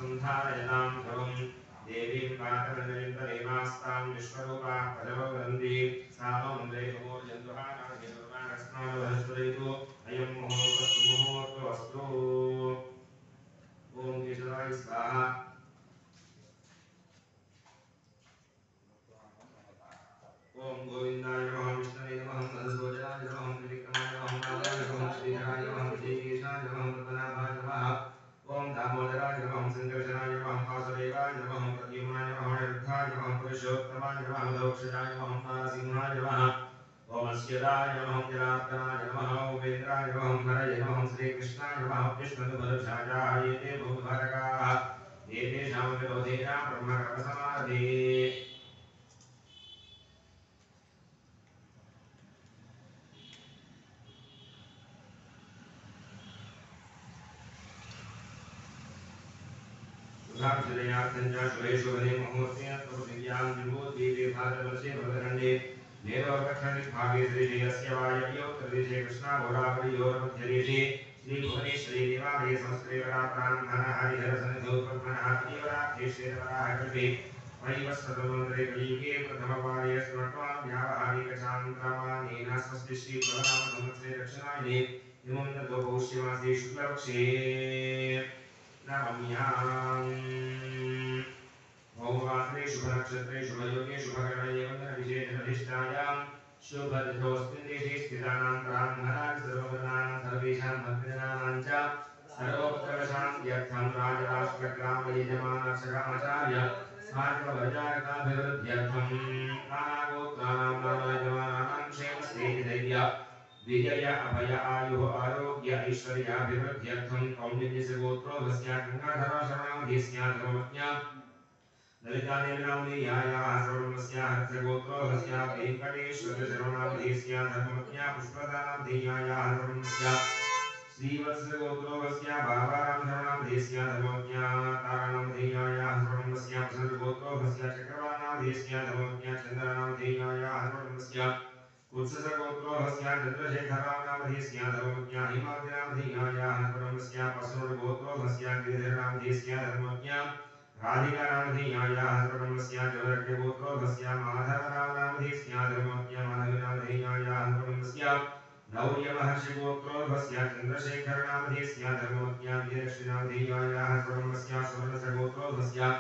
वसुन्धारयतां ध्रुवम् देवीं पात्रनिलिन्ददेवास्तां विश्वरूपा प्रजवदन्ति साममुद्रे समोर्जन्तुहानाभिर्वाणस्नानवहस्पतितु अयं मुहूर्तस्तु ओम केशवाय स्वाहा ओम गोविंदाय नमः विष्णवे नमः मधुसूदनाय नमः त्रिविक्रमाय नमः नारायणाय नमः श्रीधराय नमः विजयकेशाय नमः पद्मनाभाय नमः ओम दामोदराय नमः संकर्षणाय नमः वासुदेवाय नमः प्रद्युम्नाय नमः अनिरुद्धाय नमः पुरुषोत्तमाय नमः मधोक्षजाय नमः नारसिंहाय नमः ओम अस्यदाय नमः जनार्दनाय नमः उपेन्द्राय नमः हरये नमः श्रीकृष्णाय नमः विष्णुधनुषायाय ते भूभारकाः एतेषां विरोधेन ब्रह्मकर्मसमारभे सुधार्जनयार्थञ्च शुभेषु वने मुहूर्ते तपदिव्यां विभूतिदे भाद्रवर्षे भद्रखण्डे देवोत्तरभागे श्रीजयस्य वायव्यो उत्तरदिशे कृष्णागोदावरीयोर्मध्यदेशे श्रीभुवनेश्वरी देवालये संस्कृतरात्रान्धनः हरिहरसन्निधौ पद्मनाभदेवरात्रे श्रीधराकल्पे वैवस्वतमन्त्रे कलियुगे प्रथमवारे स्मृत्वां व्यावहारिकचान्द्रमानेन स्वस्ति श्रीभवनामसंवत्सरे दक्षिणायने हिमन्ततो पौष्यमासे शुक्लपक्षे नवम्याम् भौमवासरे शुभनक्षत्रे शुभयोगे शुभकरणे वन्दनविशेषप्रतिष्ठायां शुभतिथोऽस्मिन् देशे स्थितानां ब्राह्मणानां सर्ववर्णानां सर्वेषां भक्तानां च सर्वोत्कर्षशान्त्यर्थं राजराष्ट्रग्रामयजमानक्षराचार्य स्मारकवर्जारकाभिवृद्ध्यर्थं नानागोत्राणां नानायजमानानां क्षेमस्थैर्यधैर्य विजय अभय आयुः आरोग्य ऐश्वर्याभिवृद्ध्यर्थं कौण्डिन्यस्य गोत्रोऽस्य गङ्गाधरशरणामधेस्या धर्मज्ञा ललितादेवीनामधेयायाः सर्वमस्याः गोत्रोऽस्य वेङ्कटेश्वरशरणामधेस्या धर्मज्ञा पुष्पदानामधेयायाः सर्वमस्या श्रीवत्सगोत्रोऽस्य बाबारामशरणामधेस्या धर्मज्ञा तारानामधेयायाः सर्वमस्या प्रसन्नगोत्रोऽस्य चक्रवानामधेस्या धर्मज्ञा चन्द्रनामधेयायाः सर्वमस्या कुत्सगोत्रोऽस्य चन्द्रशेखरानामधेस्या धर्मज्ञा हिमाद्रिनामधेयायाः सर्वमस्या पशुगोत्रोऽस्य गिरिधरनामधेस्या धर्मज्ञा राधिकानामधेयायाः सर्वमस्या जलरण्यगोत्रोऽस्य माधवनामधेस्या धर्मज्ञा माधवनामधेयायाः सर्वमस्या नौर्यमहर्षिगोत्रोऽस्य चन्द्रशेखरनामधेस्या धर्मज्ञा विजयलक्ष्मीनामधेयायाः सर्वमस्या सुवर्णसगोत्रोऽस्य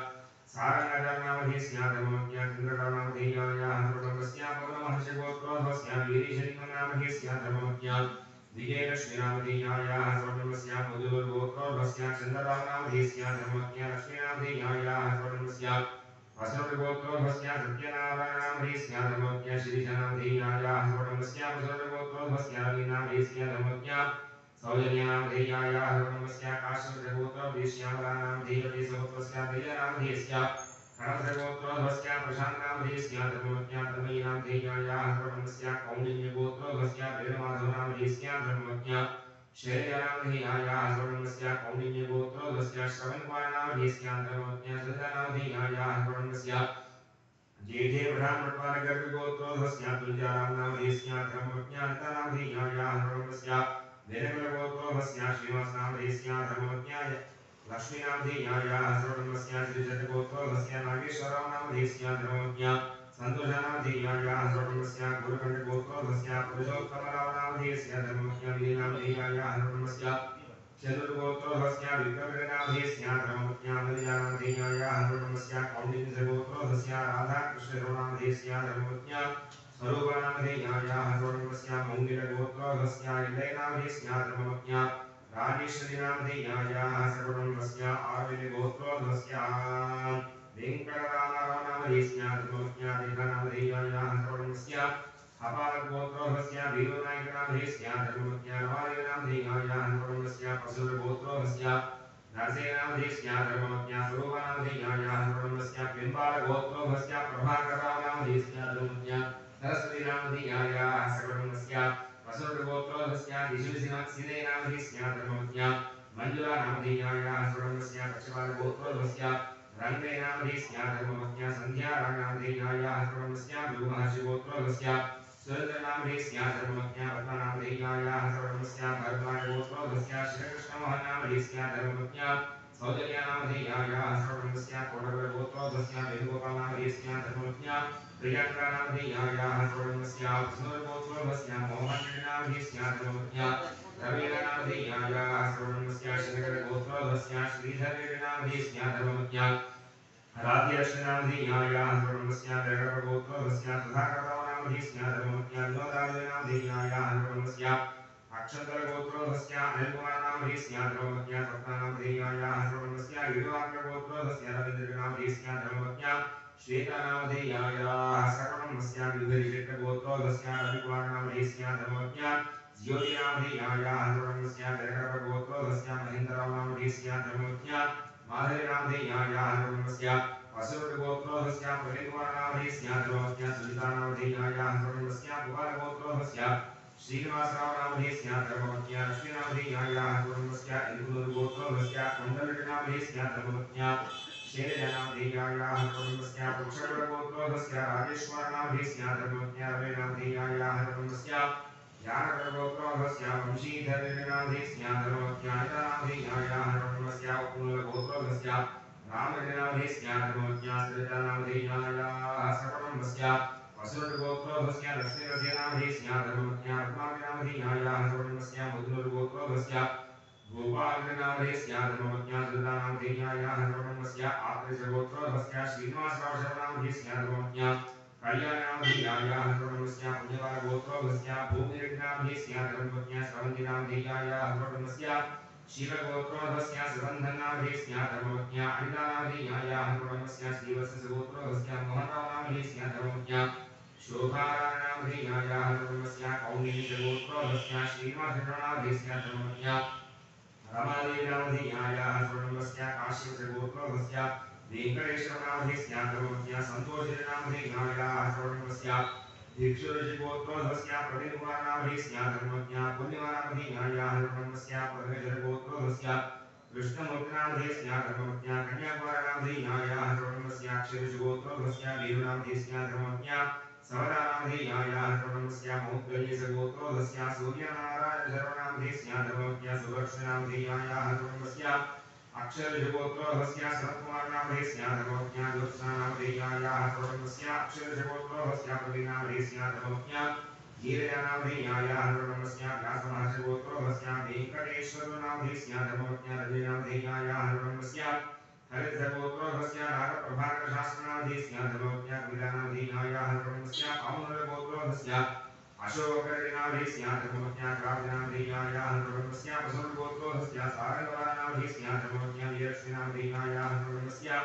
सारंगनामधेस्या धर्मज्ञा चन्द्रकरनामधेयायाः सर्वमस्या पौर्णमहर्षिगोत्रोऽस्य वीरेशलिङ्गनामधेस्या धर्मज्ञा विजयलक्ष्मीनामधेयायाः सर्वमस्या मधुरगोत्रोऽस्य चन्द्ररामनामधेस्या धर्मज्ञा लक्ष्मीनामधेयायाः सर्वमस्या वसुरगोत्रोऽस्य सत्यनारायणामधेस्या धर्मज्ञा श्रीजनामधेयायाः सर्वमस्या वसुरगोत्रोऽस्य रविनामधेस्या धर्मज्ञा सौजन्यनामधेयायाः सर्वमस्या काश्यपगोत्रोऽस्य दयनामधेस्या कणसगोत्रोऽस्य प्रशान्तनामधेस्या धर्मज्ञा तन्मयीनामधेयायाः सर्वमस्या कौण्डिन्यगोत्रोऽस्य वेणुमाधवनामधेस्या धर्मज्ञा शैलनामधेयायाः सर्वमस्या कौण्डिन्यगोत्रोऽस्य श्रवणकुमारनामधेस्या धर्मज्ञा सदानामधेयायाः सर्वमस्या जेठे ब्राह्मणपालगर्गगोत्रोऽस्य तुलजारामनामधेस्या धर्मज्ञा अन्तनामधेयायाः सर्वमस्या वेदकुलगोत्रोऽस्य श्रीनिवासनामधेस्या धर्मज्ञा लक्ष्मीनामधेयायाः सर्वमस्या श्रीशतगोत्रोऽस्य नागेश्वरनामधेस्या धर्मज्ञा सन्तोषनामधेयायाः सर्वमस्या गुरुकण्ठगोत्रोऽस्य पुरुषोत्तमरावनामधेस्या धर्मज्ञा वीरनामधेयायाः सर्वमस्या चतुर्गोत्रोऽस्य विक्रमनामधेस्या धर्मज्ञा मलिनामधेयायाः सर्वमस्या कौण्डिन्यगोत्रोऽस्य राधाकृष्णनामधेस्या धर्मज्ञा स्वरूपनामधेयायाः सर्वमस्या मौङ्गिरगोत्रोऽस्य इलयनामधेस्या धर्मज्ञा राजेश्वरीनामधेयायाः सर्वमस्या आरविन्दगोत्रोऽस्य वेङ्कटरामारावनामधेस्या धर्मज्ञा देवनामधेयायाः सर्वमस्या अपालगोत्रोऽस्य वीरनायकनामधेस्या धर्मज्ञा नवालयनामधेयायाः सर्वमस्या पशुरगोत्रोऽस्य नरसेनामधेस्या धर्मज्ञा स्वरूपनामधेयायाः सर्वमस्या पिम्बालगोत्रोऽस्य प्रभाकरनामधेस्या धर्मज्ञा सरस्वतीनामधेयायाः सर्वमस्या वसुरगोत्रोऽस्य दिशुसिनेनामधेस्या धर्मज्ञा मञ्जुलानामधेयायाः सर्वमस्या कक्षपालगोत्रोऽस्य रङ्गेनामधेस्या धर्मज्ञा सन्ध्याराणामधेयायाः सर्वमस्या भृगुमहर्षिगोत्रोऽस्य सुरेन्द्रनामधेस्या धर्मज्ञा पद्मनामधेयायाः सर्वमस्या भरद्वाजगोत्रोऽस्य श्रीकृष्णमोहनामधेस्या धर्मज्ञा कौजल्यानामधेयायाः सर्वमस्या कोटगोत्रोधस्या वेणुगोपालनामधेयस्या धर्मज्ञा प्रियङ्करानामधेयायाः सर्वमस्या विष्णुगोत्रोधस्या मोहननामधेयस्या धर्मज्ञा रवीनामधेयायाः सर्वमस्या शनकरगोत्रोधस्या श्रीधरेणामधेयस्या धर्मज्ञा राध्यक्षनामधेयायाः सर्वमस्या वेगरगोत्रोधस्या सुधाकरनामधेयस्या धर्मज्ञा विनोदामधेयायाः सर्वमस्या अक्षन्तरगोत्रोधस्या अनिलकुमारनामधेयस्या धर्मज्ञा सप्तनामधेयायाः सर्वमस्या युवाग्रगोत्रोधस्या रवीन्द्रनामधेयस्या धर्मज्ञा श्वेतानामधेयायाः सर्वमस्या विभरिषट्गोत्रोधस्या रविकुमारनामधेयस्या धर्मज्ञा ज्योतिनामधेयायाः सर्वमस्या वेगरगोत्रोधस्या महेन्द्रनामधेयस्या धर्मज्ञा माधवीनामधेयायाः सर्वमस्या वसुरगोत्रोधस्या प्रवीणकुमारनामधेयस्या धर्मज्ञा सुनीतानामधेयायाः सर्वमस्या कुमारगोत्रोधस्या श्रीनिवासरावनामधेयस्या धर्मज्ञा लक्ष्मीनामधेयायाः सर्वमस्या इन्दुगोत्रोधस्या कुण्डलिनामधेयस्या धर्मज्ञा शेरनामधेयायाः सर्वमस्या पुरुषगोत्रोधस्या राजेश्वरनामधेयस्या धर्मज्ञा रविनामधेयायाः सर्वमस्या ज्ञानगोत्रोधस्या वंशीधरनामधेयस्या धर्मज्ञा नितानामधेयायाः सर्वमस्या उपनलगोत्रोधस्या रामनामधेयस्या धर्मज्ञा सरितानामधेयायाः सर्वमस्या वसुरगोत्रोधस्या लक्ष्मीरथेनामधेयस्या धर्मज्ञा रत्नामधेयायाः सर्वमस्या मधुरगोत्रोधस्या गोपालनामधेयस्या धर्मज्ञा सरितानामधेयायाः सर्वमस्या आत्रेयगोत्रोधस्या श्रीनिवासरावशरनामधेयस्या धर्मज्ञा कल्याणामधेयायाः सर्वमस्या पुण्यवारगोत्रोधस्या भूमिरत्नामधेयस्या धर्मज्ञा श्रवन्तीनामधेयायाः सर्वमस्या शीलगोत्रोधस्या सुगन्धनामधेयस्या धर्मज्ञा अनितानामधेयायाः सर्वमस्या श्रीवत्सगोत्रोधस्या मोहनरावनामधेयस्या धर्मज्ञा शोभारानामधेयायाः सर्वमस्या कौण्डिन्यगोत्रोधस्या श्रीनिवासनामधेयस्या धर्मज्ञा रमादेवीनामधेयायाः सर्वमस्या काश्यपगोत्रोधस्या वेंकटेश्वरनामधेयस्या धर्मज्ञा सन्तोषनामधेयायाः सर्वमस्या भिक्षुरजिगोत्रोधस्या प्रवीणकुमारनामधेयस्या धर्मज्ञा पुण्यवानामधेयायाः सर्वमस्या परमेश्वरगोत्रोधस्या कृष्णमूर्तिनामधेयस्या धर्मज्ञा कन्याकुमारनामधेयायाः सर्वमस्या अक्षरजिगोत्रोधस्या वीरुनामधेयस्या धर्मज्ञा सवरानामधेयायाः सर्वमस्या मौद्गल्यसगोत्रोधस्या सूर्यनारायणधर्मनामधेयस्या धर्मज्ञा सुदर्शनामधेयायाः सर्वमस्या अक्षरजगोत्रोधस्या सनत्कुमारनामधेयस्या धर्मज्ञा ज्योत्स्नानामधेयायाः सर्वमस्या अक्षरजगोत्रोधस्या प्रवीणामधेयस्या धर्मज्ञा गीरयानामधेयायाः सर्वमस्या व्यासमहर्षिगोत्रोधस्या वेंकटेश्वरनामधेयस्या धर्मज्ञा रविनामधेयायाः सर्वमस्या हरितगोत्रोधस्या नागप्रभाकरशास्त्रनामधेयस्या धर्मज्ञा कवितानामधेयायाः सर्वमस्या पावनगोत्रोधस्या अशोकरनामधेयस्या धर्मज्ञा क्राव्यनामधेयायाः सर्वमस्या वसुरगोत्रोधस्या सारंगवारनामधेयस्या धर्मज्ञा वीरश्रीनामधेयायाः सर्वमस्या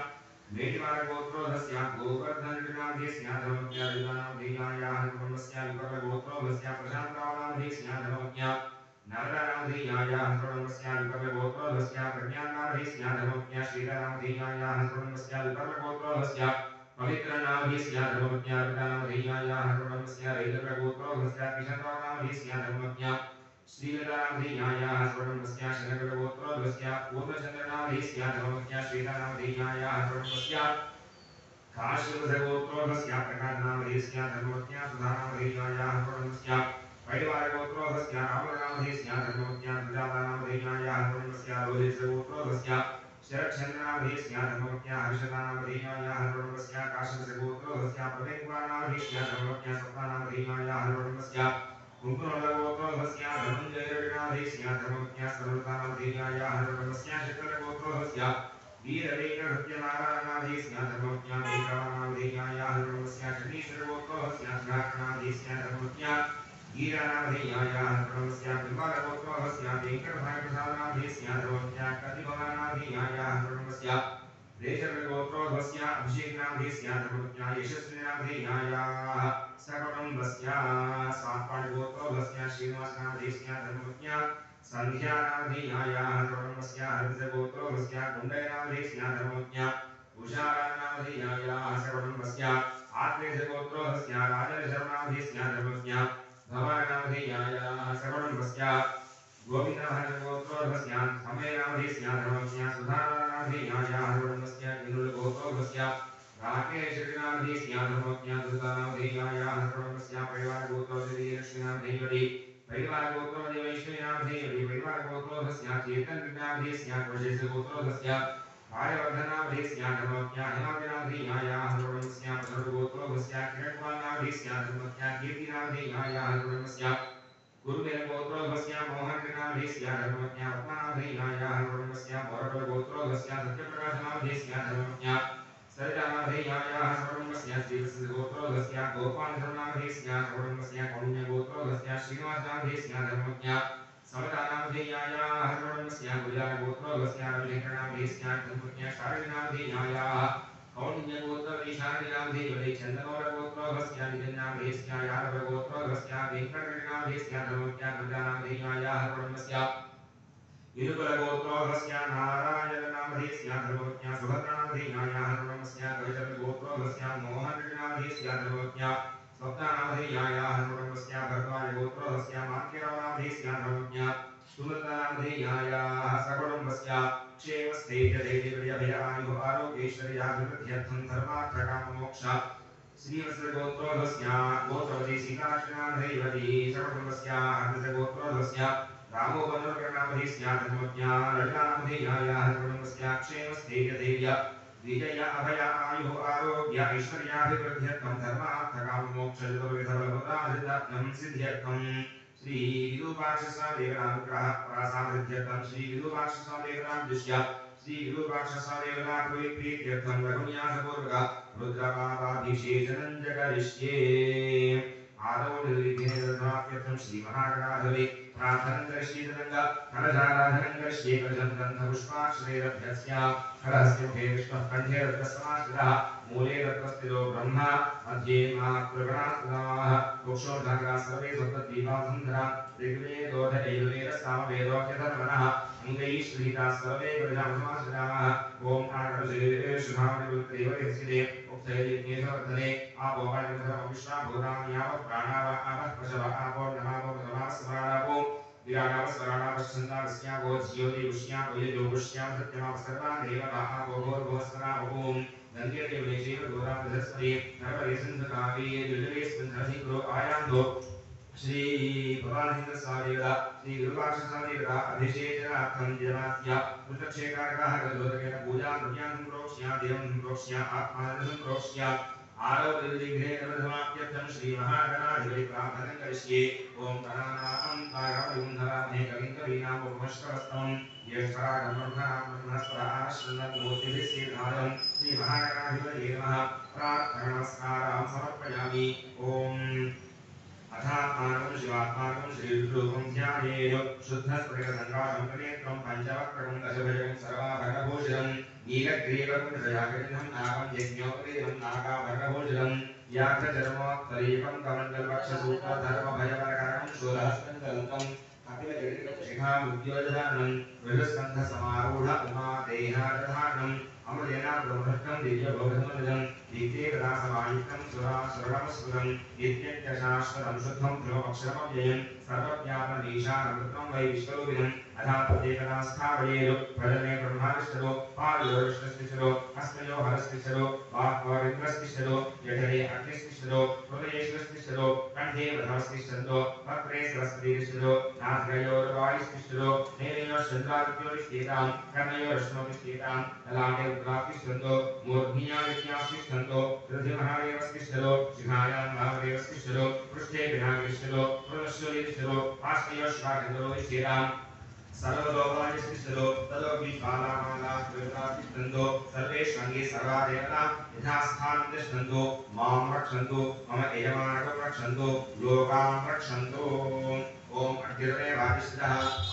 मेटिवारगोत्रोधस्या गोवर्धननामधेयस्या धर्मज्ञा रविनामधेयायाः सर्वमस्या विपर्लगोत्रोधस्या प्रशान्तरावनामधेयस्या धर्मज्ञा नारदानामधेयायाः सर्वमस्या विपर्लगोत्रोधस्या प्रज्ञानामधेयस्या धर्मज्ञा श्रीरामधेयायाः सर्वमस्या विपर्लगोत्रोधस्या पवित्रनामधेयस्या धर्मज्ञा रविनामधेयायाः सर्वमस्या रैलगोत्रोधस्या किशनरावनामधेयस्या धर्मज्ञा श्रीलतानामधेयायाः सर्वमस्या शनकगोत्रोधस्या पूर्णचन्द्रनामधेयस्या धर्मज्ञा श्रीरामधेयायाः सर्वमस्या काश्यपगोत्रोधस्या प्रकाशनामधेयस्या धर्मज्ञा सुधानामधेयायाः सर्वमस्या पैडवारगोत्रोधस्या रामनामधेयस्या धर्मज्ञा सुजातानामधेयायाः सर्वमस्या रोहितगोत्रोधस्या शरच्चन्द्रनामधेयस्या धर्मज्ञा हर्षदानामधेयायाः सर्वमस्या काश्यपगोत्रोधस्या प्रवीणकुमारनामधेयस्या धर्मज्ञा सप्तानामधेयायाः सर्वमस्या कुंकुमगोत्रोधस्या धनञ्जयनामधेयस्या धर्मज्ञा सर्वतानामधेयायाः सर्वमस्या शक्रगोत्रोधस्या वीरवेंकटसत्यनारायणनामधेयस्या धर्मज्ञा वेंकटनामधेयायाः सर्वमस्या शनीश्वरगोत्रोधस्या सुधाकरनामधेयस्या धर्मज्ञा गीरानामधेयायाः सर्वमस्या बिम्बालगोत्रोधस्या वेंकटभागप्रसादनामधेयस्या धर्मज्ञा कतिभवनामधेयायाः सर्वमस्या रेशरगोत्रोधस्या अभिषेकनामधेयस्या धर्मज्ञा यशस्विनामधेयायाः सकटुम्बस्या स्वात्पाणगोत्रोधस्या श्रीनिवासनामधेयस्या धर्मज्ञा सन्ध्यानामधेयायाः सर्वमस्या हरितगोत्रोधस्या कुण्डयनामधेयस्या धर्मज्ञा उषारानामधेयायाः सकटुम्बस्या आत्रेयगोत्रोधस्या राजशरणामधेयस्या धर्मज्ञा भवानामधेयायाः सकटुम्बस्या गोविन्दहरगोत्रोधस्या थमेनामधेयस्या धर्मज्ञा सुधानामधेयायाः सर्वमस्या इन्दुगोत्रोधस्या राकेशनामधेयस्या धर्मज्ञा दुर्गानामधेयायाः सर्वमस्या परिवारगोत्रोधस्या लक्ष्मीनामधेयवती परिवारगोत्रोदि वैष्णवीनामधेयवि परिवारगोत्रोधस्य चेतनविज्ञामधेयस्य कोशेषगोत्रोधस्य आर्यवर्धनामधेयस्य धर्मज्ञा हिमाद्रिनामधेयायाः सर्वस्य सर्वगोत्रोधस्य किरणकुमारनामधेयस्य धर्मज्ञा कीर्तिनामधेयायाः सर्वस्य गुरुदेवगोत्रोधस्य मोहननामधेयस्य धर्मज्ञा पद्मनामधेयायाः सर्वस्य मोरगोत्रोधस्य सत्यप्रकाशनामधेयस्य धर्मज्ञा सरितानामधेयायाः सर्वस्य श्रीवत्सगोत्रोधस्य गोपालधर्मनामधेयस्य सर्वस्य कौण्यगोत्रोधस्य श्रीनिवासनामधेयस्य धर्मज्ञा समतानामधेयायाः सर्वस्य गुजरातगोत्रोधस्य रविशङ्करनामधेयस्य धर्मज्ञा शारदानामधेयायाः कौण्यगोत्रोधीशारदानामधेयवै चन्दनोरगोत्रोधस्य निजन्नामधेयस्य यादवगोत्रोधस्य वेङ्कटनामधेयस्य धर्मज्ञा गुजरातनामधेयायाः सर्वस्य इरुकुलगोत्रोधस्य नारायणनामधेयस्य धर्मज्ञा सुभद्रानामधेयायाः सर्वस्य कवितर्गोत्रोधस्य मोहननामधेयस्य धर्मज्ञा स्वप्नामधेयायाः सर्वस्य भरद्वाजगोत्रोधस्य मान्यरामनामधेयस्य धर्मज्ञा सुमृतनामधेयायाः सर्वस्य क्षेमस्थैर्यधैर्यविजयायुः आरोग्यैश्वर्याभिवृद्ध्यर्थं धर्मार्थकाममोक्ष श्रीवत्सगोत्रोधस्य गोत्रवती सीताकृष्णामधेयवती सर्वस्य हर्षगोत्रोधस्य रामोपनोकरणामधेयस्य धर्मज्ञा ललितानामधेयायाः सर्वस्य क्षेमस्थैर्यधैर्य विजय अभय आयुः आरोग्य ऐश्वर्याभिवृद्ध्यर्थं धर्मार्थकाममोक्षचतुर्विधफलप्रदायितम् सिद्ध्यर्थं श्री विरूपाक्षस्वामिदेवतानुग्रहः परासामृद्ध्यर्थं श्री विरूपाक्षस्वामिदेवतानुद्दिश्य श्री विरूपाक्षस्वामिदेवताप्रीत्यर्थं रघुन्यासपूर्वक रुद्रपादाभिषेचनं च करिष्ये। आदौ निर्विघ्नेन श्री महागणाधिपते प्रार्थनं करिष्येदरङ्ग कलशाराधनं करिष्ये कलशं गन्धपुष्पाक्षरैरभ्यस्य खरस्य मुखे विष्णुः कण्ठे रत्नसमाश्रितः मूले रत्नस्थितो ब्रह्मा मध्ये महाप्रगणाः मोक्षोर्धनः सर्वे सप्तद्वीपासुन्धरा ऋग्वेदोऽथ यजुर्वेदसामवेदोऽथर्वणः अङ्गैः श्रीताः सर्वे प्रजासमाश्रिताः ॐ आकर्षेषुधामनिवृत्तैवरिस्थिते उक्तयज्ञेशवर्धने आपोपायधर्मविश्वाभूतान्यावः प्राणाव आपः पशव आपो नमावो नमास्मरावो विराडावस्मराणावश्चन्दावस्यावो ज्योतिवश्यावो यजोवश्याव सत्यमाव सर्वान् देवता आपो भोर्भुवस्मरावो ॐ गन्धेदेवनेशैव गोदावधस्मरे नरपरिसन्धकावे युजवेस्मिन्धरसिग्रो आयान्दो श्री भवानहिन्दस्वामिदेवता श्री विरूपाक्षस्वामिदेवता अभिषेचनार्थं जनास्य पृथक्षेकारकः गजोदकेन पूजां द्रव्यान् प्रोक्ष्य देवं प्रोक्ष्य आत्मानं प्रोक्ष्य आरव निर्विघ्नेन श्री महागणाधिपते प्रार्थनं करिष्ये। ॐ गणानां तारावलिगुन्धरामहे कविं कवीनाम् उपमश्रवस्तमं ज्येष्ठराजं ब्रह्मणां श्रीमन्मूर्तिभिः श्रीनाथं श्री महागणाधिपतये नमः प्रार्थनानमस्कारां समर्पयामि। ॐ अथात्मानं शिवात्मानं श्रीरूपं ध्यायेत् शुद्धस्फटिकसङ्काशं कनेत्रं पञ्चवक्त्रं दशभुजं सर्वाभरणभूषितं नीलग्रीवकुण्डलयाकृतिं नागं यज्ञोपवीतं नागाभरणभूषितं व्याघ्रचर्मोत्तरीपं कमण्डलवक्षसूत्रधर्मभयवरकरं शूलहस्तन्दलन्तं कपिलजटितशिखामुद्योजधानं बृहस्कन्धसमारूढ उमादेहारधारणम् अमृतेन ब्रह्मभक्तं दिव्यबोधमृतं दीप्तेकदासमायुक्तं सुरासुरनमस्कृतं नित्यशाश्वतं शुद्धं ध्रुवमक्षरमव्ययं सर्वज्ञापनीशानमृतं वै विश्वरूपिणम् अथापदेकदा स्थापयेत् प्रजने ब्रह्माविष्टरो पादयोरिष्टस्तिष्ठरो हस्तयो हरस्तिष्ठरो बाह्वरिन्द्रस्तिष्ठरो जठरे अग्निस्तिष्ठरो हृदये शिवस्तिष्ठरो कण्ठे वधवस्तिष्ठन्तो वक्त्रे सरस्वतीतिष्ठरो नाभ्ययोर्वायुस्तिष्ठरो नेत्रयोः चन्द्रादित्योरिष्ठेतां कर्णयोरश्मोतिष्ठेतां ललाटे रुद्रातिष्ठन्तो मूर्ध्न्यादित्यास्तिष्ठन्तो हृदयमहादेवस्तिष्ठरो शिखायां महादेवस्तिष्ठरो पृष्ठे विनायकस्तिष्ठरो हृदश्वरीतिष्ठरो पार्श्वयोः शिखाकेन्द्रोतिष्ठेतां सर्वलोकादिष्टिष्ठरो तदोऽग्निज्वालामाला देवतातिष्ठन्तो सर्वे श्रृङ्गे सर्वा देवता यथास्थानं तिष्ठन्तो मां रक्षन्तु मम यजमानकं रक्षन्तु लोकां रक्षन्तु। ॐ अग्निर्मे वादिष्ठः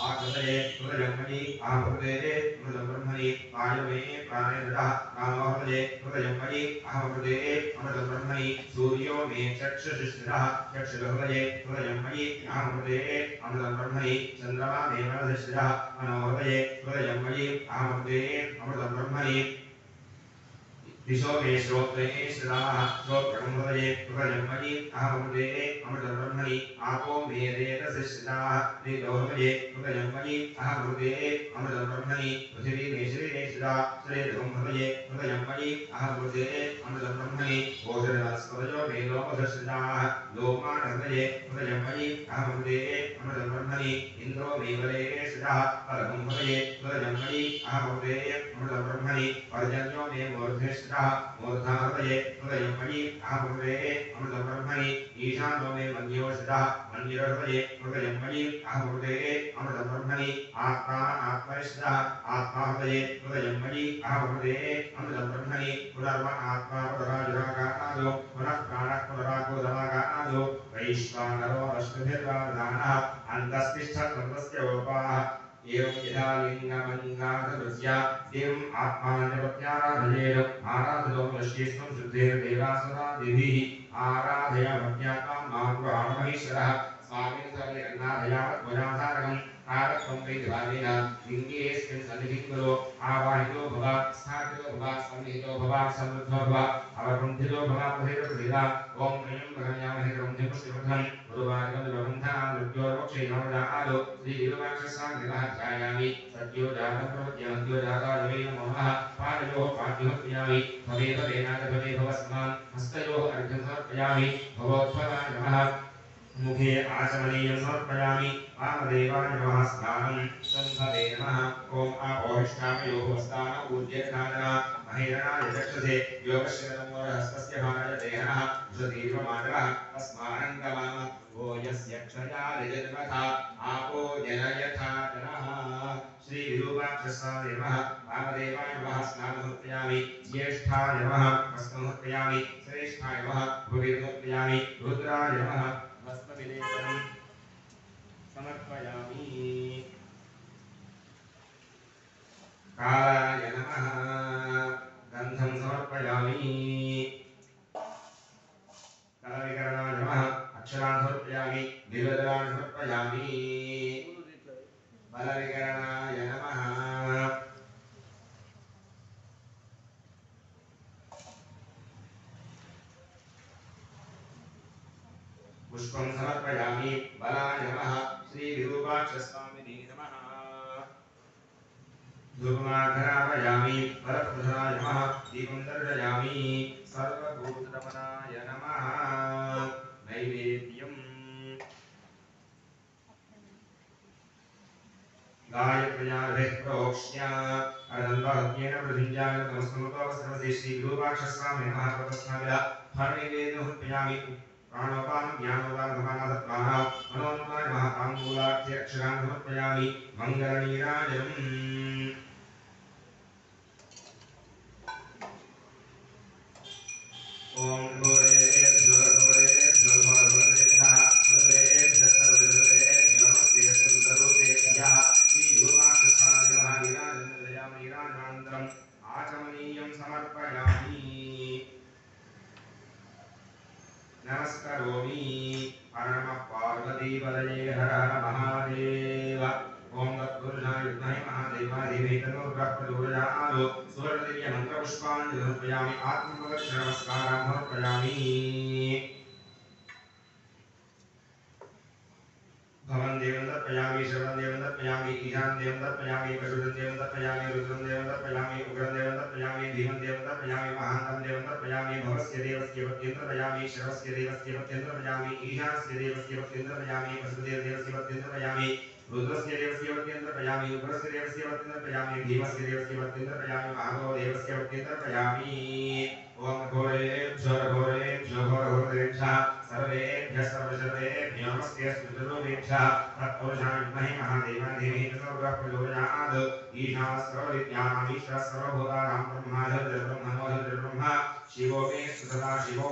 आकृतये हृदयम्मणि आहृदेवे मृदं ब्रह्मणि वायुमे प्राणे ददः रामोहृदये हृदयम्मणि आहृदेवे अमृतं ब्रह्मणि सूर्यो मे चक्षुषिष्ठः चक्षुहृदये हृदयम्मणि आहृदेवे अमृतं ब्रह्मणि चन्द्रमा मे मनधिष्ठः मनोहृदये हृदयम्मणि आहृदेवे अमृतं ब्रह्मणि दिशो मे श्रोत्रे श्रिताः श्रोत्रं हृदये भजे हृदयं मयि अहमृते अमृतब्रह्मणि आपो मे रेतसिष्ठिताः नीलो भजे हृदयं मयि अहमृते अमृतब्रह्मणि पृथिवी मे शरीरे स्थिता शरीरं भजे हृदयं मयि अहमृते अमृतब्रह्मणि ओषधस्पदयो मे लोमधश्रिताः लोमानर्दये हृदयं मयि अहमृते अमृतब्रह्मणि इन्द्रो मे बले स्थितः परमं भजे हृदयं मयि अहमृते अमृतब्रह्मणि पर्जन्यो मे मूर्धे स्थितः मूर्धाहृदये हृदयं मयि अहमृते अमृतब्रह्मणि ईशानो मे मन्यो स्थितः मन्दिरहृदये हृदयं मयि अहमृते अमृतब्रह्मणि आत्मा आत्मनिष्ठः आत्माहृदये हृदयं मयि अहमृते अमृतब्रह्मणि पुनर्म आत्मा पुनराजुरागानादो पुनः प्राणः पुनरागोदमागानादो वैश्वानरो रश्मिभिर्वादानः अन्तस्तिष्ठत्वस्य उपाः एवं यथा लिङ्गमङ्गाधृत्या देवम् आत्मानप्रत्याराधयेन आराधयो वश्येष्वं शुद्धेर्देवासुरादिभिः आराधयामज्ञात्वां मार्गवाणमहीश्वरः स्वामिन् सर्वे अन्नाधयामत्वजाधारकम् आरत्वं वैदिवादेन लिङ्गेऽस्मिन् सन्निधिं कुरु आवाहितो भव स्थापितो भव सन्निहितो भव समृद्धो भव अवरुन्धितो भव प्रथितप्रथिता ॐ त्र्यम्बकमयामहे क्रौञ्चं पुष्टिवर्धनं गुरुवार्गं विबन्धनां मृत्योर्मोक्षैर्नवजालो श्रीविरुवाक्षसाङ्गितः ध्यायामि सत्यो जातं प्रवद्यन्त्यो जाताय वै नमो नमः पादयोः पाद्योत्पयामि भवे भवेनाथ भवे भवस्मान् हस्तयोः अर्घ्यं समर्पयामि भवोत्फलाय नमः मुखे आचमनीयं समर्पयामि वामदेवाय नमः स्नानं सम्भवे नमः ॐ आपोहिष्ठामयोः स्नान ऊर्जेर्धारणा महेरणाय चक्षुषे योगश्रवणमोरहस्तस्य भाराय देहनः सुदीर्घमानवः तस्मानन्दमाम वो यस्य क्षयादिजन्मथा आपो जनयथा जनः श्रीविरूपाक्षस्वामिने नमः वामदेवाय नमः स्नानमर्पयामि ज्येष्ठाय नमः वस्त्रमर्पयामि श्रेष्ठाय नमः भुविर्मर्पयामि रुद्राय नमः वस्त्रविलेपनं समर्पयामि कालाय नमः गन्धं समर्पयामि कलविकरणाय नमः अक्षरान् समर्पयामि दिव्यदलान् समर्पयामि बलविकरणाय नमः पुष्पं समर्पयामि बलाय नमः श्रीविरूपाक्षस्वामिने नमः धूमाघरापयामि वरप्रधानाय नमः दीपं दर्शयामि सर्वभूतरमणाय नमः नैवेद्यम् गायत्र्यार्धे प्रोक्ष्य अनन्वहत्येन प्रतिज्ञाय नमस्कृतोपस्रवसे श्रीविरूपाक्षस्वामिने नमः प्रतस्नाविदा फलनिवेदनमर्पयामि प्राणोपानं ज्ञानोपानसमानसत्त्वानां मनोन्माय नमः ताम्बूलाख्यक्षरान् समर्पयामि मङ्गलनीराजनम् ओम गोरेभ्यो सर्वेभ्यः नमस्ते सुन्दरोतेभ्यः श्रीगोवाक्षस्वामिनः नीराजनदयामनीराजनानन्तरम् आचमनीयं समर्पयामि नमस्करोमि नमः पार्वतीपदये हर हर महादेव ओम तत्पुरुषाय विद्महे महादेवाय धीमहि तन्नो रुद्रः प्रचोदयात् सुवर्णदिव्यमन्त्रपुष्पाञ्जलिं समर्पयामि आत्मप्रदक्षिणनमस्कारं समर्पयामि भवन देवं तर्पयामि शरणं देवं तर्पयामि ईशान देवं तर्पयामि पशुधन देवं तर्पयामि रुद्रं देवं तर्पयामि उग्रं देवं तर्पयामि भीमं देवं तर्पयामि महान्तं देवं तर्पयामि भवस्य देवस्य पत्यं तर्पयामि शरवस्य देवस्य पत्यं तर्पयामि ईशानस्य देवस्य पत्यं तर्पयामि वसुदेवस्य पत्यं तर्पयामि रुद्रस्य देवस्य पत्यं तर्पयामि उग्रस्य देवस्य पत्यं तर्पयामि भीमस्य देवस्य पत्यं तर्पयामि महादेव देवस्य पत्यं तर्पयामि ओम घोरेभ्यो घोरघोरेभ्यः सर्वेभ्यः सर्वशर्वेभ्यो नमस्ते सुन्दरोपेभ्यः तत्पुरुषाय विद्महे महादेवाय धीमहि तन्नो रुद्रः प्रचोदयात् ईशानः सर्वविद्यानाम् ईश्वरः सर्वभूतानां ब्रह्मा शिवो मे सदा शिवो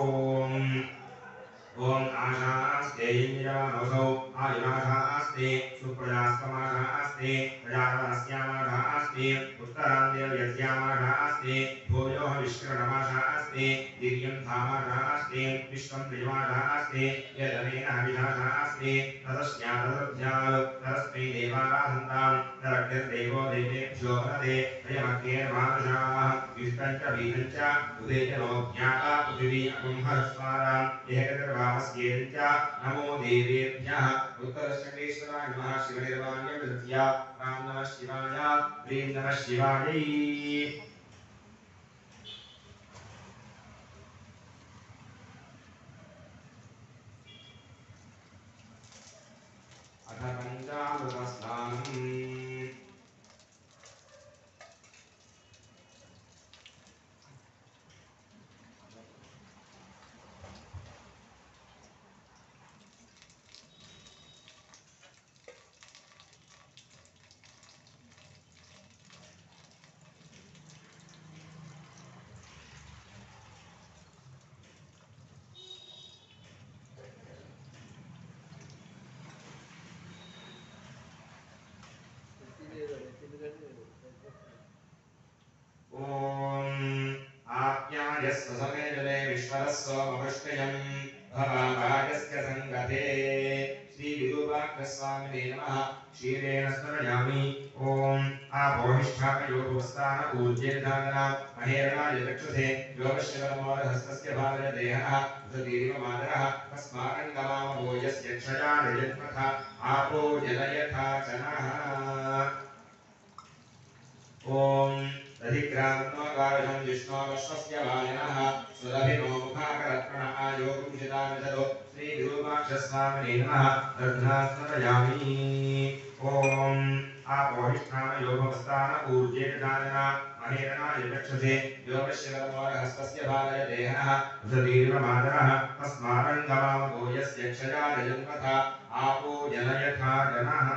ओम आशास्ते इंद्रमानोसौ आयुराशास्ते सुप्रजास्तमाशास्ते प्रजापतस्यामाशास्ते उत्तरान्देवयस्यामाशास्ते भूयोः विश्वकर्माशास्ते दिव्यं धामाशास्ते विश्वं प्रियमाशास्ते यदनेन हविषाशास्ते ततस्यादुर्ध्यात् तस्मै देवाराधन्तां तदग्निर्देवो देवेभ्यो वदते अयमग्नेर्मानुषाः युष्टं च वीतं च उदे च नो ज्ञाता पृथिवी अकुम्भरस्वाराम् एकगर्भावस्येन च नमो देवेभ्यः उत्तरश्चण्डेश्वराय नमः शिवनिर्वाण्यमृत्या राम नमः शिवाय ह्रीं नमः शिवायै अथ पञ्चामृतस्नानम् आप्यायस्व समेजले विश्वरस्व मपुष्टयम् भवाभागस्य सङ्गते श्रीविरूपाक्षस्वामिने नमः क्षीरेण स्मरयामि ॐ आपोहिष्ठामयोगोस्तान ऊर्जेर्धारणा महेरणाय चक्षुषे योगशिवरमोरहस्तस्य भागय देहः सुदीर्घमादरः तस्मारङ्गमामो यस्य क्षया निजन्मथ आपो जलयथा जनः ॐ दधिग्रामोगारं विष्णोश्वस्य वायनः सुरभिनो मुखाकरत्रणः योगं चिदामिदो श्रीविरूपाक्षस्वामिने नमः दध्नास्मरयामि ॐ आपोहिष्ठामयोगमस्तान ऊर्जेर्धारणा महेरणाय चक्षुषे योगशिवरमोरहस्तस्य भागय देहः सुदीर्घमादरः तस्मारङ्गमामो यस्य क्षया निजन्मथ आपो जनयथा जनः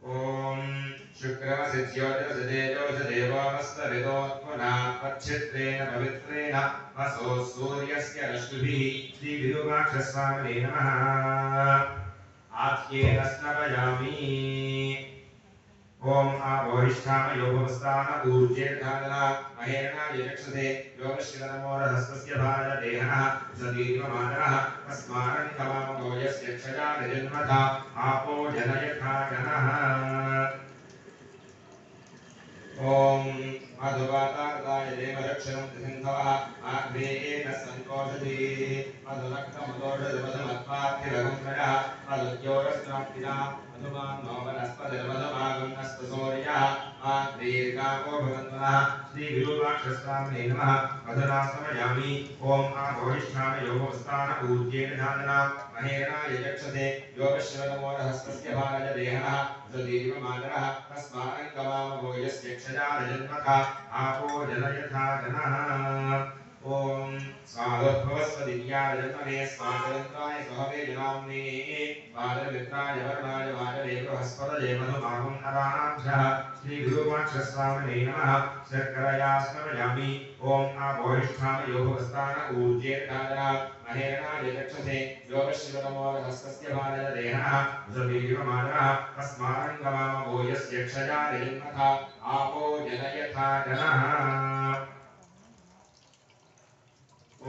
ॐ शुक्रमसिद्ध्योतिरसिदेजोषदेवामस्तविदोत्मना पच्छित्रेण पवित्रेण वसो सूर्यस्य रश्मिभिः श्रीविरूपाक्षस्वामिने नमः आख्येन स्नपयामि ॐ आपोहिष्ठामयोगमस्तान ऊर्जेर्धारणा महेरणाय चक्षुषे योगशिवरमोरहस्तस्य भागय देहः सुदीर्घमादरः तस्मारङ्गमामो यस्य क्षया निजन्मथ आपो जनयथा जनः ॐ मधुवातार्ताय देवदक्षिणं त्रिसिन्धवः आग्नेयेन सन्तोषति मधुरक्तमदोषधमधुमत्पार्थिरगुंत्रयः मधुद्योरस्त्राप्तिना मधुमान्नो वनस्पतिर्मधुमागम् अस्तसूर्यः दीर्घाको भवन्तः श्रीविरूपाक्षस्वामिने नमः मधुना स्मरयामि ॐ आपोहिष्ठामयोगोस्तान ऊर्जेर्धारणा महेरणाय चक्षुषे योगशिवरमोरहस्तस्य भागय देहः सुदीर्घमादरः तस्मारङ्गमामो यस्य क्षया निजन्मथ आपो जनयथा जनः ॐ स्वादोद्भवस्वदिव्याय जन्मने स्वादरन्त्राय स्वहवे जनाम्ने स्वादरमित्राय वर्णाय वाजवे बृहस्पतये मधुमागं नराभ्यः श्रीविरूपाक्षस्वामिने नमः शर्करया स्मरयामि ॐ आपोहिष्ठामयोगस्तान ऊर्जेर्धारणा महेरणाय चक्षुषे योगशिवरमोरहस्तस्य भागय देहः सुदीर्घमादरः तस्मारङ्गमामो यस्य क्षया निजन्मथ आपो जनयथा जनः ॐ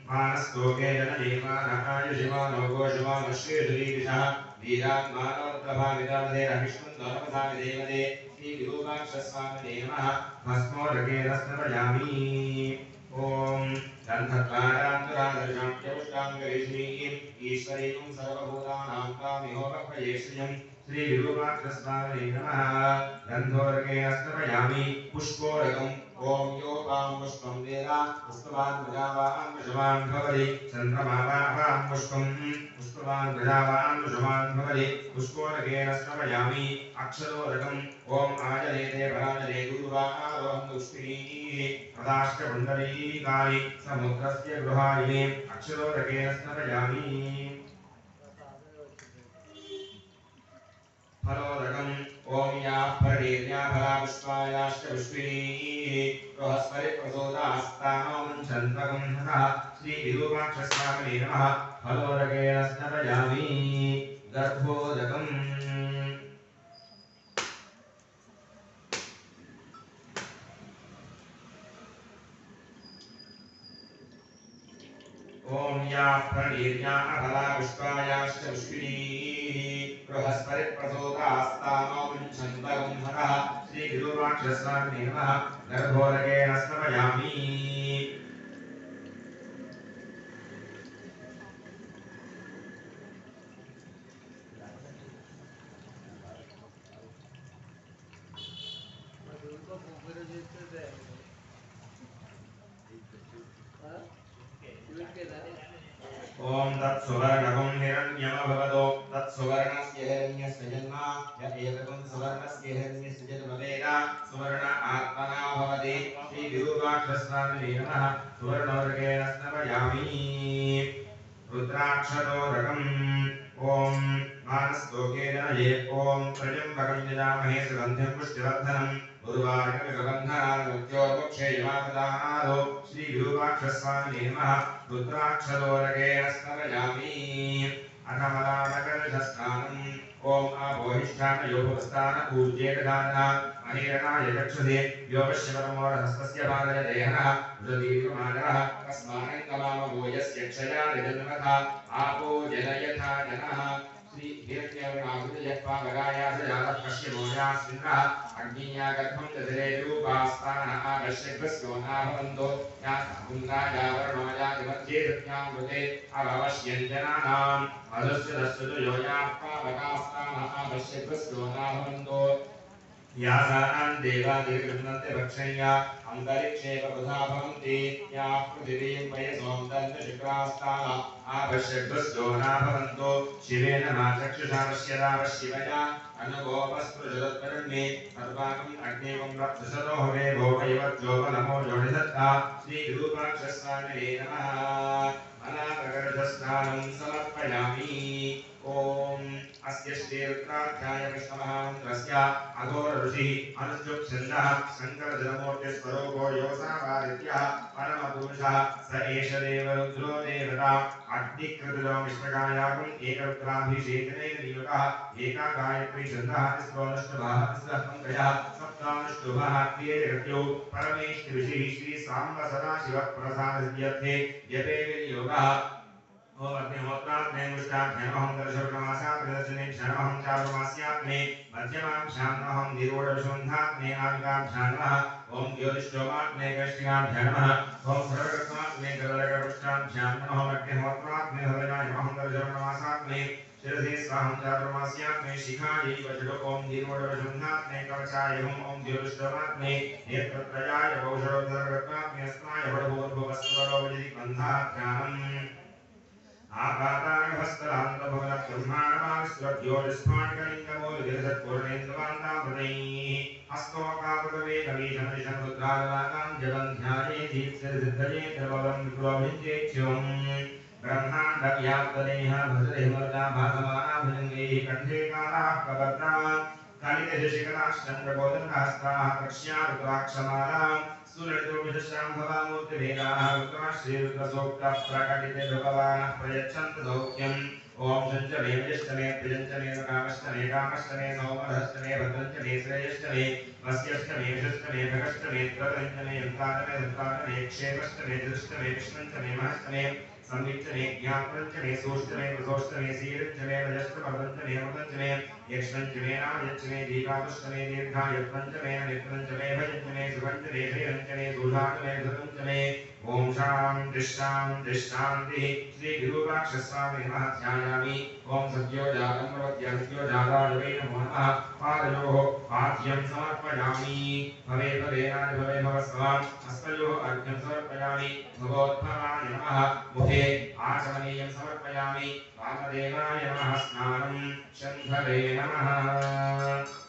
मानस्तोके जननीमानहायुषिमानो गोषुमानो श्रीधुरीविषः वीरान्मानोत्तभाविदामदेरविष्णुन्दोनपदाविदेवदे श्रीविरूपाक्षस्वामिने नमः भस्मोदकेन स्मरयामि ॐ गन्धद्वारान्तरादर्शान्त्यपुष्टाङ्गरेष्मीम् ईश्वरीं सर्वभूतानां तामिहोपक्वयेष्यम् श्रीविरूपाक्षस्वामिने नमः गन्धोदकेन स्मरयामि पुष्पोदकम् ॐ यो वां पुष्पं वेद पुष्पवान् प्रजावान् वृषवान् भवति चन्द्रमावान् पुष्पं पुष्पवान् प्रजावान् वृषवान् भवति पुष्पोदकेन स्मरयामि अक्षरोदकम् ॐ आजनेते पराजने गुरुवारोहं दुष्टिः तदाष्टकुण्डलीकानि समुद्रस्य गृहाणि अक्षरोदकेन स्मरयामि बृहस्पति प्रसोदास्तानो मञ्चन्तकं हरः श्रीविरूपाक्षस्वामिने नमः फलोदकेन स्नपयामि गर्भोदकम् ओम या प्रणीर्या अभला विश्वायाश्च विश्विनीः बृहस्पति प्रसोदास्तानो मञ्चन्तकं हरः श्रीविरूपाक्षस्वामिने नमः गर्भोदकेन स्नपयामि ओम तत्सुवर्णकं हिरण्यमभवतो तत्सुवर्णस्य हिरण्यस्य जन्म य एतकं सुवर्णस्य हिरण्यस्य जन्म वेद सुवर्ण आत्मना भवति श्रीविरूपाक्षस्वामिने नमः सुवर्णोदकेन स्नपयामि रुद्राक्षतोदकम् ॐ मानस्तोकेन ये ॐ त्र्यम्बकं यजामहे सुगन्धिं पुष्टिवर्धनम् उर्वारुकगन्धनादो श्रीविरूपाक्षस्वामिने नमः रुद्राक्षतोदकेन स्नपयामि अथमलानकर्षस्नानम् ॐ आपोहिष्ठानयोगस्थान ऊर्जेकधानः महेरणाय चक्षुषे योगशिवतमोरहस्तस्य पादयदेहनः रुदीर्घमानः तस्मान्कमामो यस्य क्षयादिजन्मथा आपो जनयथा जनः श्री हिरण्यवर्णामृतयत्पावगायासजातः पश्यमोयास्मिन्नः अग्नियागर्भं दधिरे रूपास्तानः पश्यग्रस्यो नाभवन्तो यासाहुन्दायावर्णोयादिमध्ये सत्यामृते अभवश्यञ्जनानाम् अधस्य दस्यतु योयापावगास्तानः पश्यग्रस्यो नाभवन्तो यासानां देवादिगृह्णन्ते भक्षण्या अन्तरिक्षेप बुधा भवन्ति याः पृथिवीं पयसों दन्तशुक्रास्ताः आपश्यग्रस्तो नाभवन्तो शिवेन मा चक्षुषा पश्यदापश्यवया अनुगोपस्पृशदत्परन्मे सर्वाकम् अग्निवं रप्सुषतो हवे भोगयवज्जोपनमो जोडिधत्ता श्रीविरूपाक्षस्वामिने नमः अनाप्रकर्षस्नानं समर्पयामि ओम अस्य श्रीरुद्राध्याय विष्णुमहामन्त्रस्य अघोर ऋषिः अनुष्टुप्छन्दः शङ्करजनमूर्तिस्वरूपो योऽसावादित्यः परमपुरुषः स एष देवरुद्रो देवता अग्निकृतिलो विष्णुगायागुम् एकरुद्राभिषेकनेन नियुगः एका गायत्री छन्दः तिस्रोऽनुष्टुभः तिस्रः पङ्कजः सप्तानुष्टुभः क्रियेरत्यो परमेष्टि ऋषिः श्रीसाम्ब सदाशिवप्रसादसिद्ध्यर्थे जपे विनियोगः ओम अग्निहोत्राग्ने मुष्टाभ्यामहं दर्शवणमासात्रिदर्शने क्षणमहं चारुमास्यात्मे मध्यमाभ्यामहं निरोढविशुन्धात्मे आविकाभ्यामः ओम ज्योतिष्ठोमाग्ने कैष्टिकाभ्यामः ओम सर्वरत्नाग्ने गरुडगरुष्टाभ्यामः अग्निहोत्राग्ने हृदयामहं दर्शवणमासात्मे शिरसि स्वाहं चारुमास्यात्मे शिखायै वज्रो ओम निरोढविशुन्धात्मे कवचायहं ओम ज्योतिष्ठोमाग्ने नेत्रत्रयाय वौषधोधररत्नाग्ने अस्माय वडभूर्भुवस्वरोवजिबन्धाभ्यामम् आपाताहस्तलान्तभवनब्रह्माणमाविश्वद्योतिष्माण्डलिङ्गमूलगिरिसत्पूर्णेन्दुवान्तामृतैः हस्तोकापुरवेगमीशमनिशमुद्रालवाकां जलं ध्यायेतीत्सिद्धये त्रिपदं विप्रोभिञ्चेच्छुवम् ब्रह्माण्डव्याप्तदेह भद्रहिमर्दाभासमाना भुजङ्गैः कण्ठे कालाः कबद्धा कालितशिखराश्चन्द्रगोदकहस्ताः कक्ष्या रुद्राक्षमाला सूर्यदुर्विशाम्भवामूर्तिभेदाः रुद्रा श्रीरुद्रसूक्तः प्रकटिते भगवानः प्रयच्छन्तु सौख्यम् ओम शञ्चमे वज्यष्टमे प्रियञ्चमे कामष्टमे कामष्टमे सौमरष्टमे भद्रञ्चमे श्रेयष्टमे वस्यष्टमे विषष्टमे भगष्टमे त्रपञ्चमे यन्ताटमे दत्ताटमे क्षेमष्टमे धृष्टमे विष्णुञ्चमे महष्टमे संविच्चमे ज्ञापञ्चमे सूष्टमे प्रसोष्टमे सीरञ्चमे वजष्टमर्दञ्चमे मदञ्चमे यक्ष्मञ्चमे नामयच्चमे दीपापुष्टमे दीर्घायुत्पञ्चमे नित्यञ्चमे भजञ्चमे सुभञ्चमे श्रीरञ्चमे सूषाटमे धृतञ्चमे ओम शांति शांति शांति श्री विरूपाक्षस्वामिने नमः ध्यायामि ओम सद्योजातं प्रवद्यन्त्योजाताय वै नमो नमः पादयोः पाद्यं समर्पयामि भवे भवेनानि भवे भवस्वाम् हस्तयोः अर्घ्यं समर्पयामि भगवद्भवाय नमः मुखे आचमनीयं समर्पयामि वामदेवाय नमः स्नानं शन्धवे नमः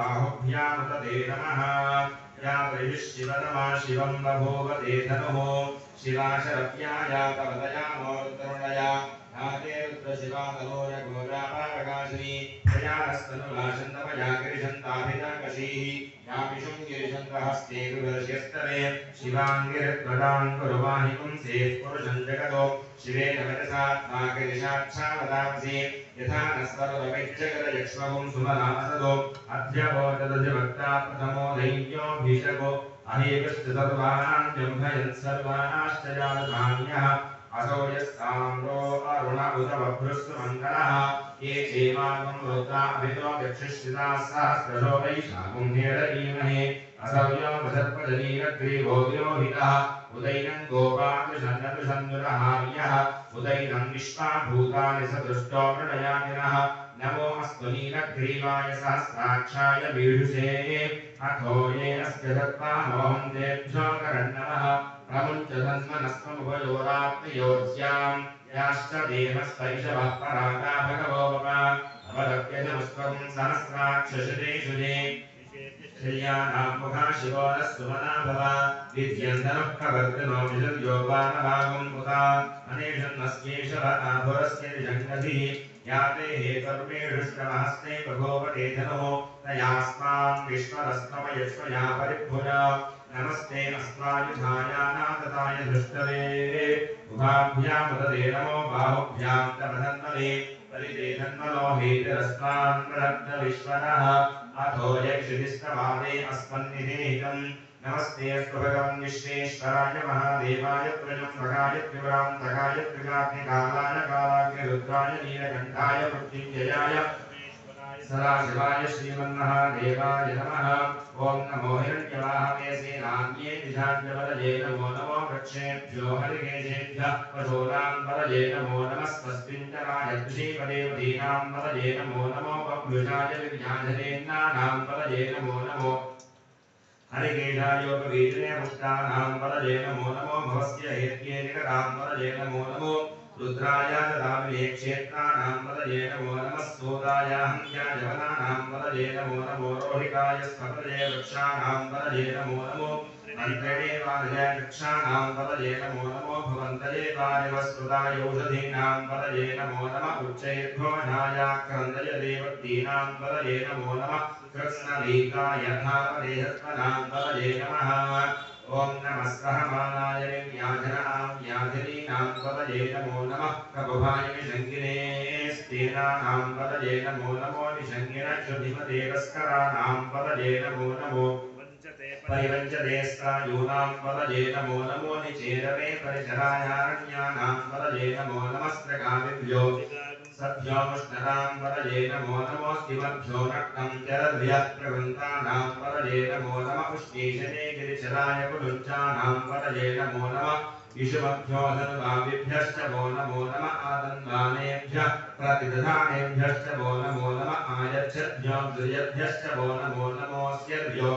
बाहुभ्यामुत ते नमः या परिशिवनमा शिवं बभूव ते धनुः शिवा शरव्याया कवदयामोरुतरुणया नाते रुद्रशिवा तनोय घोरापावकाशिनी प्रयानस्तनुलाशन्दमया गिरिशन्ताभिदाकशीः यामिषं गिरिशन्तहस्ते गुरुदर्श्यस्तरे शिवाङ्गिरत्वदां कुरुवाहि पुंसे पुरुषं जगतो शिवेन मनसात्मा गिरिशाक्षावदांसि यथा नस्वरमेक्षगरयक्ष्महुं सुमनासदो अध्यवोददधिवक्ता प्रथमो दैन्योऽभिषको अहेकस्तुतर्वाणां जम्भयन् सर्वाणाश्च जातधान्यः असौ यस्ताम्रो अरुण उत बभ्रुस्तमङ्गलः ये चेमागं रुद्राभितो यक्षिष्टिताः सहस्रशो वैशाखं हेरयीमहे असौ यो वसर्पजनीरग्रीवो विरोहितः उदैनं गोपाकृशन्दृशन्दुरहार्यः उदैनं विश्वाभूतानि सदृष्टो प्रणयानिनः नमो अस्तु नीलग्रीवाय सहस्राक्षाय वीढुषे अथो ये अस्य दत्तामोहं तेभ्यो करन्नमः प्रमुञ्चधन्वनस्त्वमुभयोरात्मयोज्यां याश्च देहस्पैषवः परागा भगवो मम अवदप्यजमस्त्वं सहस्राक्षशुरे श्रियाणां मुखा शिवो नः सुमना भव विद्यन्तनः प्रवर्तिनो विशद्योपानभागं पुता अनेषन्नस्येषवताभुरस्य निजङ्गधिः याते हे कर्मेषुष्टमहस्ते बभूवते धनुः तयास्मां विश्वरस्तमयश्वया परिभुजा नमस्ते अस्मायुधायानाथताय धृष्टवे उभाभ्यामुदते नमो बाहुभ्यां तमधन्वने परिते धन्वनो हेतिरस्मान् प्रदग्धविश्वरः अथो यक्षितिस्तवादे अस्मन्निधेहितं नमस्ते स्वभगं विश्वेश्वराय महादेवाय त्रिजम्बकाय त्रिपुरान्तकाय त्रिकाग्निकालाय कालाग्निरुद्राय नीलकण्ठाय मृत्युञ्जयाय सदाशिवाय श्रीमन्महादेवाय नमः ओं नमो हिरण्यवाहवे सेनान्ये दिशाञ्जवरये नमो नमो वृक्षेभ्यो हरिकेशेभ्यः पशूनां वरये नमो नमस्तस्मिञ्जराय कृषीपदेवतीनां वरये नमो नमो बभ्रुषाय विज्ञानधनेन्नानां वरये नमो नमो हरिकेशायोपवीजने मुक्तानां वरये नमो नमो भवस्य हेत्ये निकटां वरये नमो नमो रुद्राय ददामि क्षेत्राणां वरये नमो नमः सोदाय हन्त्याजवनानां वरये नमो नमो रोहिकाय स्थपदये वृक्षाणां वरये नमो नमो मन्त्रिणे वारये वृक्षाणां वरये नमो नमो भवन्तये वारिवस्कृताय औषधीनां वरये नमो नमः उच्चैर्भुवनाय क्रन्दय देवतीनां वरये नमो नमः कृत्स्नलीकाय धावदेहत्वनां वरये नमः ओं नमः सहमानाय व्याधिनीनां वरये नमो नमः प्रभुभाय विशङ्गिने स्तेनानां वरये नमो नमो निशङ्गिनक्षुधिपदेवस्कराणां वरये नमो नमो परिवञ्चते स्तायूनां वरये नमो नमो निचेरवे परिचरायारण्यानां वरये नमो नमस्त्रगामिभ्यो सभ्योमुष्णतां वरये नमो नमो स्तिमभ्यो नक्तं चरद्भ्यः प्रवृन्तानां वरये नमो नमः उष्णीषणे गिरिचराय कुलुञ्चानां वरये नमो नमः विषुमभ्यो धन्वाभिभ्यश्च वो नमो नमः आदन्वानेभ्यः प्रतिदधानेभ्यश्च वो नमो नमः आयच्छद्भ्यो दुर्यद्भ्यश्च वो नमो नमोऽस्यभ्यो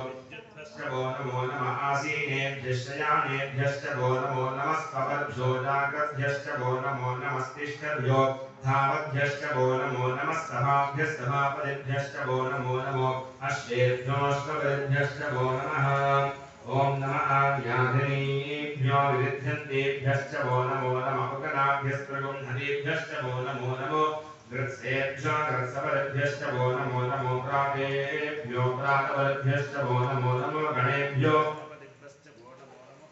वो नमो नमः आसीनेभ्यश्च यानेभ्यश्च वो नमो नमः स्पवद्भ्यो जागद्भ्यश्च वो नमो नमस्तिष्ठभ्यो धावद्भ्यश्च वो नमो नमः सभाभ्यस्तभापदिभ्यश्च वो नमो नमो अश्वेभ्योऽश्वपदिभ्यश्च वो नमः ओं नमः व्याधिनीभ्यो विविध्यन्तेभ्यश्च वो नमो नमः उपगणाभ्यस्त्रगुंहनेभ्यश्च वो नमो नमो गृत्सेभ्यो गृत्सपदिभ्यश्च वो नमो नमो प्राकेभ्यो प्राकपदिभ्यश्च वो नमो नमो गणेभ्यो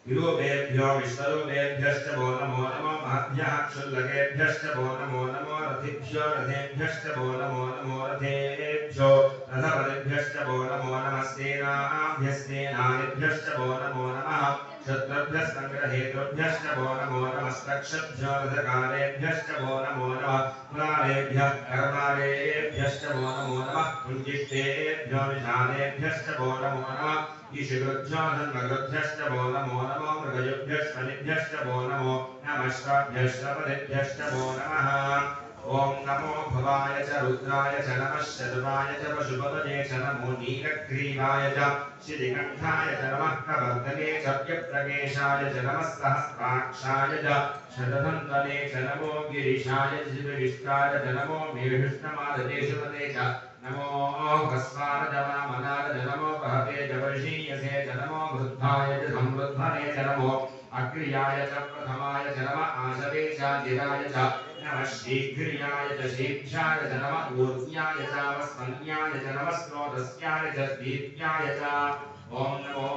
विरूपेभ्यो विश्वरूपेभ्यश्च वो नमो नमो महद्भ्यः क्षुल्लकेभ्यश्च वो नमो नमो रथिभ्यो रथेभ्यश्च वो नमो नमो रथेभ्यो रथपतिभ्यश्च वो नमो नमः सेनाभ्यस्तेनानिभ्यश्च वो नमो नमः शत्रुभ्यस्सङ्ग्रहेतृभ्यश्च वो नमो नमस्तक्षभ्यो रथकारेभ्यश्च वो नमो नमः पुरारेभ्यः कर्मारेभ्यश्च वो नमो नमः कुञ्जिष्टेभ्यो विशालेभ्यश्च वो नमो नमः ईशगृभ्यो धन्वगृभ्यश्च वो नमो नमो मृगयुभ्यश्वनिभ्यश्च वो नमो नमश्वाभ्यश्वपदिभ्यश्च वो नमः ओं नमो भवाय च रुद्राय च नमः शर्वाय च पशुपतये च नमो नीलग्रीवाय च शितिकण्ठाय च नमः प्रवर्तने च व्यप्रकेशाय च नमः सहस्राक्षाय च शतधन्वने च नमो गिरिशाय च शिवविष्टाय च नमो मेढुष्टमादते शुभते च नमो भस्मारजवामनारज नमो बहवे जवर्षीयसे च नमो वृद्धाय च संवृद्धने च नमो अग्र्याय च प्रथमाय च नम आशवे च जिराय च नमः शीघ्र्याय च शीघ्राय च नम ऊर्ध्याय च वस्मन्याय च नमः स्रोतस्याय च दीप्याय च ओम नमो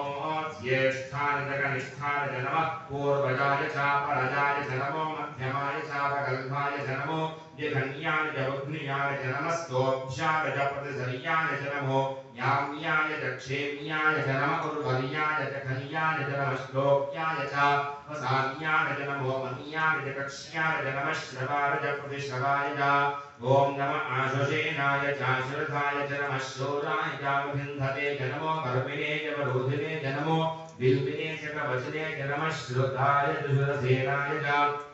ज्येष्ठाय च कनिष्ठाय च नमः पूर्वजाय च परजाय च नमो मध्यमाय च प्रगल्भाय च नमो यघन्याय च वघ्न्याय च नमः स्तोभ्याय च प्रतिसर्याय च नमो याम्याय च क्षेम्याय च नमः उर्वर्याय च खल्याय च नमः श्लोक्याय च वसाल्याय च नमो मन्याय च कक्ष्याय च नमः श्रवाय च प्रतिश्रवाय च ओम नमः आशुषेणाय च श्रद्धाय च नमः शूराय च विन्धते च नमो कर्मिणे च वरोधिने च नमो बिल्बिने च कवचने च नमः श्रुताय च शुरसेनाय च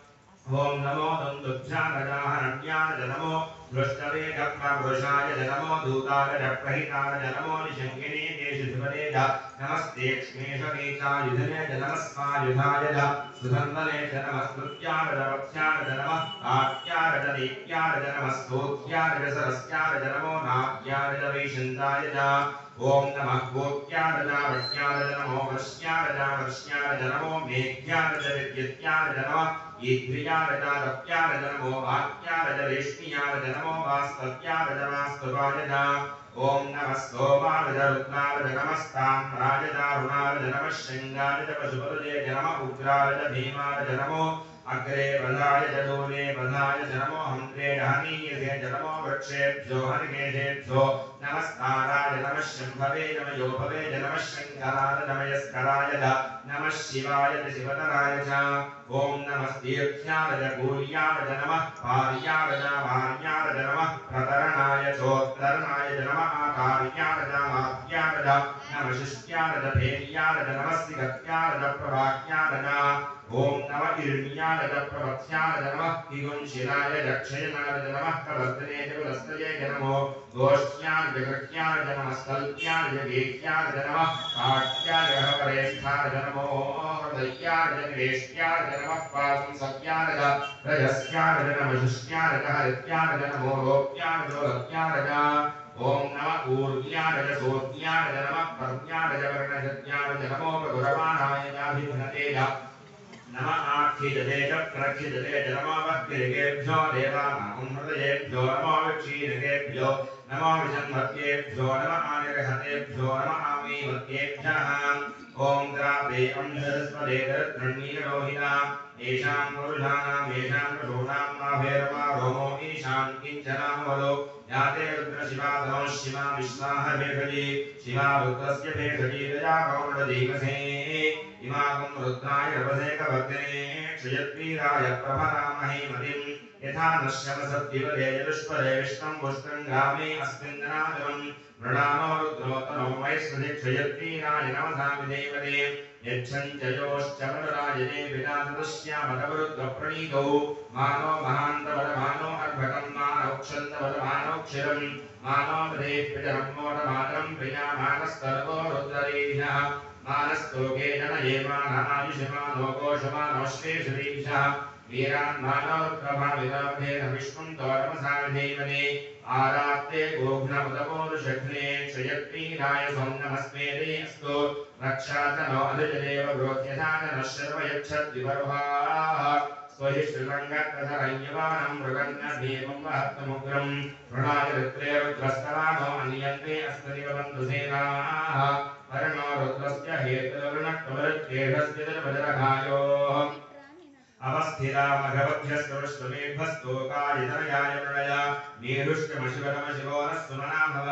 ओम नमो दन्तुभ्यागजाहरण्याय च नमो दृष्टवेदप्रवृषाय च नमो दूताय च प्रहिताय च नमो निषङ्गिने च शुभने च नमस्ते क्ष्मेशकेचायुधने च नमस्मायुधाय च सुधन्वने च नमः स्तुत्याय च वत्स्याय च नमः काट्याय च दीप्याय च नमः स्तोत्याय च सरस्याय च नमो नाट्याय च वैशन्ताय च ओम नमः गोप्याय च वट्याय च नमो वर्ष्याय च नमो मेघ्याय च विद्युत्याय च नमः ईध्र्याय च दप्याय च नमो वाक्याय च रेष्म्याय च नमो वास्तव्याय च वास्तवाय च ओम नमः सोमाय च रुद्राय च नमस्ताम्राय च अरुणाय च नमः शृङ्गाय च पशुपतये च नमः उग्राय च भीमाय च नमो अग्रे बलाय च दूरे बलाय च नमो हन्त्रे हनीयसे च नमो वृक्षेभ्यो हरिकेशेभ्यो नमस्काराय नमः शम्भवे नमः योभवे च नमः शङ्कराय नमः यस्कराय च नमः शिवाय च शिवतराय च ओम नमस्तीर्थ्याय च गूर्याय च नमः पार्याय च वार्याय च नमः प्रतरणाय चोत्तरणाय च नमः आकार्याय च आद्याय च नमः शिष्ट्याय च भेर्याय च नमः सिगत्याय च प्रवाक्याय च ओम नमः इर्म्याय च प्रवत्याय च नमः किगुंशिलाय च क्षयनाय च नमः प्रवर्तने च पुलस्तये च नमो गोष्ठ्याय च गृह्याय च नमः स्थल्प्याय च गेह्याय च नमः काट्याय च हपरेष्ठाय च नमो हृदयाय च निवेष्ट्याय च नमः पाशुंसत्याय च रजस्याय च नमः शिष्ट्याय च हरित्याय च नमो रोप्याय च लोलप्याय च ओम नमः ऊर्ध्याय च सोत्याय च नमः पर्याय च वर्णशत्याय च नमो प्रगुरमाणाय चाभिघ्नते च नमः आक्षिजते च प्रक्षिजते च नमो वक्तिरेभ्यो देवानां हृदयेभ्यो नमो विक्षीणकेभ्यो नमो विषन्मत्येभ्यो नमः आनिर्हतेभ्यो नमः आमीमत्येभ्यः ओम द्रावे अंधस्पदे दृढ्रणीरोहिता येषां पुरुषाणां येषां पशूनां नाभेरमा रोमो ईशान् किञ्चनामवलो याते रुद्रशिवाधनो शिवा विश्वाह भेषजी शिवा रुद्रस्य भेषजी दया गौरवदीमसे इमागं रुद्राय रवसेकवर्तिने क्षयद्वीराय प्रभरामहे मतिं यथा नश्यमसद्दिवदे यदुष्पदे विष्णं पुष्टं ग्रामे अस्मिन्नादरं मृणानो रुद्रोतनो वैश्वदे क्षयद्वीराय नमसा विदेवते यच्छञ्चयोश्च मनुराजने विनाशदस्यामतवरुद्रप्रणीतौ मानो महान्तवरमानो अर्भकं मानौक्षन्तवरमानौक्षिरं मानो मदेः पितरं मोदमातरं प्रियामानस्तर्वो रुद्ररीभिः मानस्तोके जनये मानायुषमानो कोशमानोश्वेषरीशः वीरान् मानोरुद्रभाविताभेन विष्णुं तोरमसा विधेमने आरात्ते गोघ्नमुदपोरुषघ्ने क्षयत्वीराय सोम्नमस्मेदे अस्तु रक्षातनो अधिजदेव ब्रोध्यथातनः शर्वयच्छद्विवर्भाः स्वहि श्रीरङ्गकथरञ्यवानं मृगन्नभीमं वहत्तमुग्रं वृणाय रुद्रे रुद्रस्तवानो अन्यन्ते अस्मदिवन्तु सेनाः वर्णो रुद्रस्य हेतुर्णक्वरुत्केशस्य वज्रघायोः अवस्थिता मघवभ्यस्तुष्टुमेभस्तोकायितनयाय प्रणया नीरुष्टमशिवनमशिवो नः सुमना भव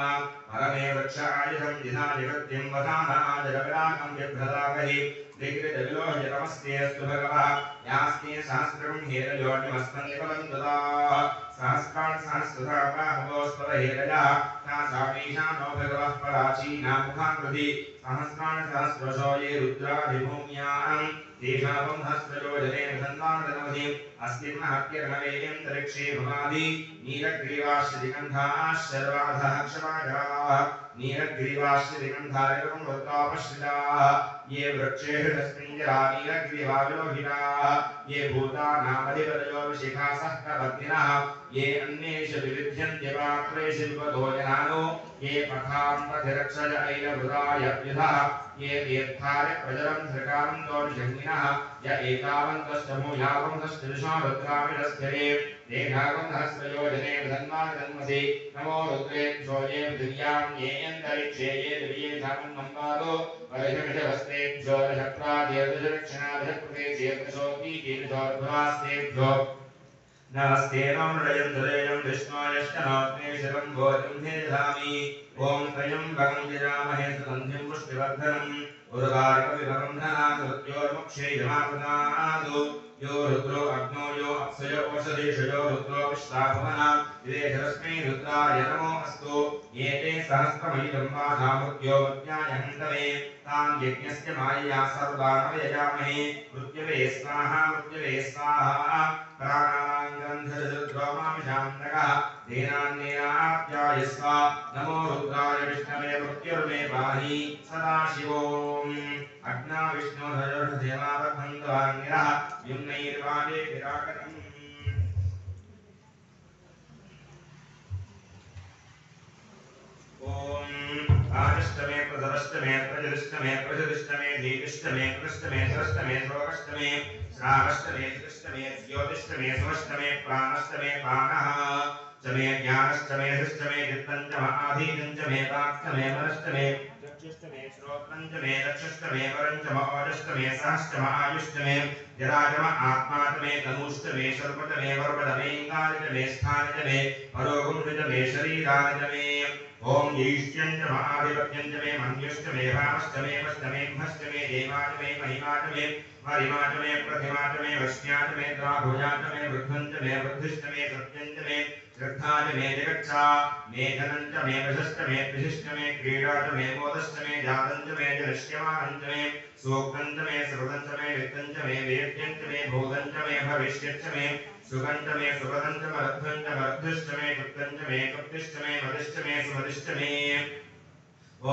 परमे वृक्षायुधं जिधाधिकृत्यं वधानाजगविराकं बिभ्रदाकहि दिग्विजविलोहितमस्तेऽस्तु भगवः यास्ते सहस्रं हेरयोनिमस्मन्निपवन्तुताः सहस्राणि सहस्रधा बाहवोऽस्पदहेरयः तासामीशानो भगवः पराचीनामुखाकृति सहस्राणि सहस्रशो ये रुद्राधिभूम्याम् तेषां सहस्रयोजनेन सन्मानदनमधि अस्मिन्महत्यर्णवेयन्तरिक्षे भवादि नीलग्रीवाश्रिगन्धाः शर्वाधः क्षमागाः नीलग्रीवाश्रिगन्धारकं रुद्रापश्रिताः ये वृक्षेषु तस्मिन् जरा नीलग्रीवाविलोहिताः ये भूतानामधिपतयो विशिखासः प्रवर्तिनः ये अन्येषु विविध्यन्ति पात्रेषु विपदोजनानो ये पथान्तधिरक्षज ऐलभृताय युधः ये तीर्थाय प्रजलं धृकां दोषजन्मिनः य एकावन्तस्तमूयावन्तस्तिरुषो रुद्रामिणस्थिरे देहावन्तहस्रयोजने धन्मानधन्मसि नमो रुद्रेभ्यो ये पृथिव्यां ये अन्तरिक्षे ये दिव्ये धामन्नम्बादो वर्षमिषवस्तेभ्यो रषप्रादेर्दशरक्षणाभिषप्रदेशेर्दशोऽपीकीर्षोर्भवास्तेभ्यो नमस्ते नमृजयं विष्णोयष्टनोत्मे शिवं भोजं धेधामि ॐ त्र्यम्बकं यजामहे सुगन्धिं पुष्टिवर्धनम् उर्वारुकविभवं धनादुर्योर्मुक्षैर्यमापदादु यो रुद्रो अग्नो यो अप्सयो ओषधीषयो रुद्रो विश्वाभवना विदेशरश्मै रुद्राय नमो अस्तु एते सहस्रमयितं वाधामृत्यो मत्याय हन्तवे तां यज्ञस्य मायया सर्वान् यजामहे मृत्यवे स्वाहा प्राणानाङ्गन्धरुद्रोमामिषान्तकः देनान्नेनाप्यायस्व नमो रुद्राय विष्णवे मृत्युर्मे पाहि सदाशिवोम् अग्ना विष्णोर्हयोर्देवावभन्तवान्यः युम्नैर्वादे विराटकम् ॐ आदिष्टमे प्रथमष्टमे प्रजदिष्टमे प्रजदिष्टमे दीपिष्टमे कृष्टमे सरष्टमे श्रोकष्टमे श्रावष्टमे कृष्टमे ज्योतिष्टमे सुवष्टमे प्राणष्टमे पानः चमे ज्ञानष्टमे हृष्टमे चित्तञ्चम आधीनञ्चमे वाक्तमे मनष्टमे चक्षुष्टमे श्रोत्रञ्चमे दक्षष्टमे परञ्चम ओजष्टमे सहष्टम आयुष्टमे जराजम आत्मातमे तनुष्टमे सर्वतमे वर्वतमे इङ्गारितमे स्थानितमे परोगुंसितमे शरीरानितमे ओम ईश्यंच महाधिपत्यंच मे मन्युष्ट मे भामष्ट मे वष्ट मे भष्ट मे देवाच मे महिमाच मे वरिमाच मे प्रतिमाच मे वश्याच मे द्वाभुजाच मे वृद्धंच मे वृद्धिष्ट मे सत्यंच मे श्रद्धाच मे जगच्छा मे धनंच मे वशष्ट मे प्रशिष्ट मे क्रीडाच मे मोदष्ट मे जातंच मे जनिष्यमानंच मे सूक्तंच मे सर्वदंच मे वित्तंच मे वेद्यंच मे भोगंच मे भविष्यच्च मे सुगंध में सुगंध मर्धंच मर्धुष्ट में कुप्तंच में कुप्तिष्ट में मदिष्ट में सुमदिष्ट में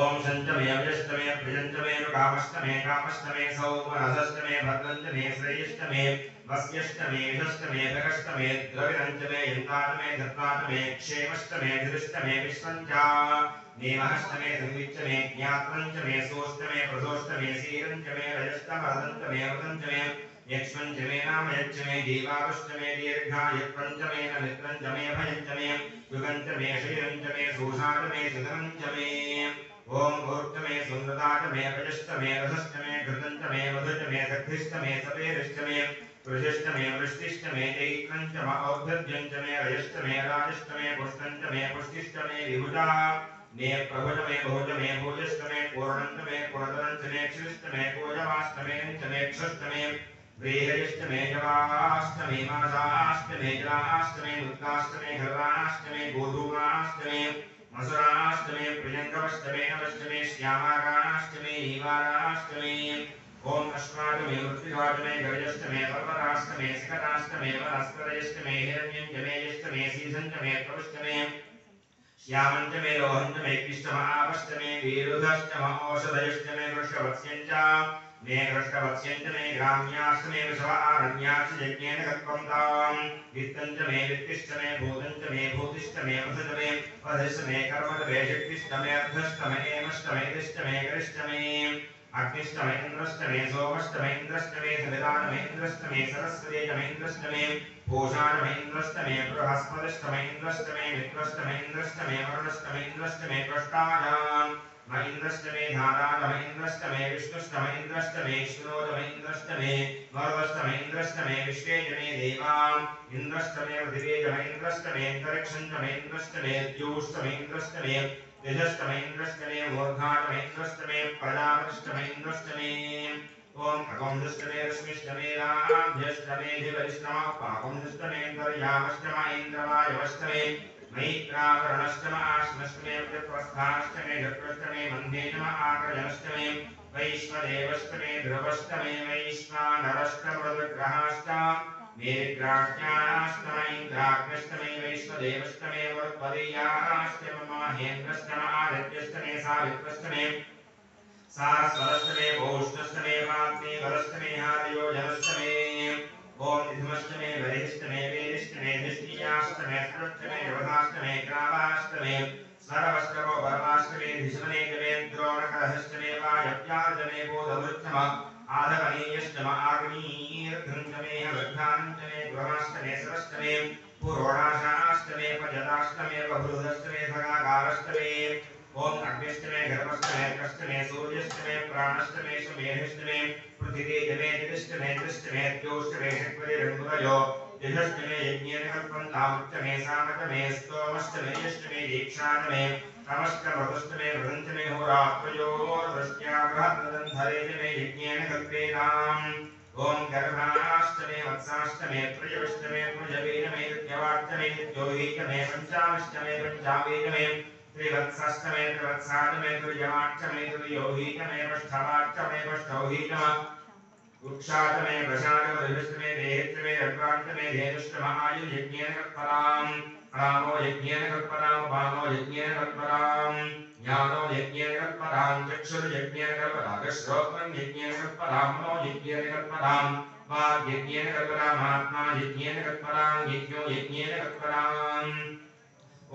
ओम शंच में अभिष्ट में प्रियंच में कामष्ट में कामष्ट में सौमनसष्ट में भद्रंच में श्रेयष्ट में वस्यष्ट में यशष्ट में भगष्ट में द्रविणंच में यन्ताच में धत्ताच में क्षेमष्ट में धृष्ट में विश्वंच नेमहष्ट में संविच्च में ज्ञात्रंच में सोष्ट में प्रसोष्ट में सीरंच में रजष्ट मर्दंच में मृदंच में यक्ष्मञ्च मे नाम यच्च मे जीवावश्च मे दीर्घायुत्वञ्च मे मित्रञ्च मे भयञ्च मे युगञ्च मे शरीरञ्च मे सूषाच मे सुधनञ्च मे ओम भूर्च मे सुन्दताच मे प्रजश्च मे रसश्च मे घृतञ्च मे मधुश्च मे सखिश्च मे सपेरिश्च मे वृषश्च मे वृष्टिश्च मे चैत्रञ्च मे औद्धत्यञ्च मे रजश्च मे राजश्च मे पुष्टञ्च मे पुष्टिश्च मे विभुजा मे प्रभुज मे बहुज मे भोजश्च मे पूर्णञ्च मे पूर्णतरञ्च मे क्षिश्च मे पूजवाष्टमेञ्च मे क्षुश्च मे ब्रीहयष्टमे जवाष्टमे मासाष्टमे जलाष्टमे मुद्गाष्टमे खर्वाष्टमे गोधूमाष्टमे मसुराष्टमे प्रियंगवष्टमे नवष्टमे श्यामाकाष्टमे हीवाराष्टमे ओम अश्वाटमे मृत्तिकाटमे गजष्टमे पर्वताष्टमे सिकटाष्टमे वनस्पतयष्टमे हिरण्यंजमे यष्टमे सीसंजमे प्रवष्टमे श्यामंजमे लोहंजमे कृष्णमावष्टमे वीरुधष्टम औषधयष्टमे वृषवत्स्यञ्च मे कृष्णवत्स्यञ्च मे ग्राम्याश्च मे वृषवारण्याश्च यज्ञेन कल्पन्ताम् वित्तञ्च मे वित्तिश्च मे भूतञ्च मे भूतिश्च मे वधुश्च मे वधिश्च मे कर्मच मे शक्तिश्च मे अर्धश्च मे एमश्च मे दिश्च मे गरिश्च मे अग्निश्च मे इन्द्रश्च मे सोमश्च मे इन्द्रश्च मे सवितान मे इन्द्रश्च मे सरस्वती च मे इन्द्रश्च मे पूषाण मे इन्द्रश्च मे बृहस्पतिश्च मे इन्द्रश्च मे मित्रश्च मे इन्द्रश्च मे वरुणश्च मे इन्द्रश्च मे त्वष्टायाम् महेन्द्रश्च मे धाराज महेन्द्रश्च मे विष्णुश्च महेन्द्रश्च मे श्रोज महेन्द्रश्च मे वरदश्च महेन्द्रश्च मे विश्वेज मे देवाम् इन्द्रश्च मे पृथिवे च महेन्द्रश्च मे अन्तरिक्षं च महेन्द्रश्च मे द्युश्च महेन्द्रश्च मे तेजश्च महेन्द्रश्च मे मूर्धा च महेन्द्रश्च मे प्रजापतिश्च महेन्द्रश्च मे ओम अगोमश्च मे रश्मिश्च मे राभ्यश्च मे धिवरिष्णमः पापमश्च मे अन्तर्यामश्च महेन्द्रवायवश्च मे मैत्रावरणश्च आश्मश्च मे प्रस्थाश्च मे धक्रश्च मे मन्धे च आकर्जनश्च मे वैश्वदेवश्च मे ध्रुवश्च मे वैश्वानरश्च मृदग्रहाश्च मे ग्राह्याश्च मैन्द्राग्नश्च मे वैश्वदेवश्च मे वरुत्पदीयाश्च मम महेन्द्रश्च आदित्यश्च मे सावित्रश्च मे सारस्वतश्च मे भूष्णश्च मे वाग्मी वरश्च मे हार्योजनश्च मे ओम निधमष्टमे वरिष्ठमे वेरिष्ठमे निष्ठियाष्टमे स्पृष्टमे यवनाष्टमे ग्रामाष्टमे सर्वष्टमो परमाष्टमे धिष्मने जमे द्रोणकरहष्टमे वायव्यार्जमे बोधवृक्षम आधवनीयष्टम आग्नीर्घृञ्जमे हवध्याञ्जमे गुरमाष्टमे सरष्टमे पुरोडाशाष्टमे पञ्चदाष्टमे बहुरुदष्टमे भगागारष्टमे ओम अग्निष्टमे गर्भष्टमे कष्टमे सूर्यष्टमे प्राणष्टमे सुमेधिष्टमे पृथिवी जमे जतिष्टमे त्रिष्टमे द्योष्टमे षट्पदे रङ्गुरयो यजष्टमे यज्ञेन कल्पन्तामुष्टमे सामकमे स्तोमष्टमे यष्टमे दीक्षाटमे तमष्टमृतष्टमे वृदन्तमे होरात्रयोर्वृष्ट्या बृहद्वदन्धरे जमे यज्ञेन कल्पेनाम् ओम गर्भाष्टमे वत्साष्टमे त्रयोष्टमे प्रजवीनमे द्यवाष्टमे द्योहीतमे पञ्चाष्टमे पञ्चावीतमे त्रिवत्साष्टमे त्रिवत्साटमे त्रिजमाष्टमे त्रियोहीतमे पष्ठवाष्टमे पष्ठौहीतम वृक्षाटमे वृषाटमे ऋषष्टमे देहित्रमे रड्वाष्टमे धेनुष्टम आयुर्यज्ञेन कल्पनाम् प्राणो यज्ञेन कल्पनाम् पानो यज्ञेन कल्पनाम् ज्ञानो यज्ञेन कल्पनाम् चक्षुर्यज्ञेन कल्पनाम् श्रोत्रं यज्ञेन कल्पनाम् मनो यज्ञेन कल्पनाम् वाक् यज्ञेन कल्पनाम् आत्मा यज्ञेन कल्पनाम् यज्ञो यज्ञेन कल्पनाम्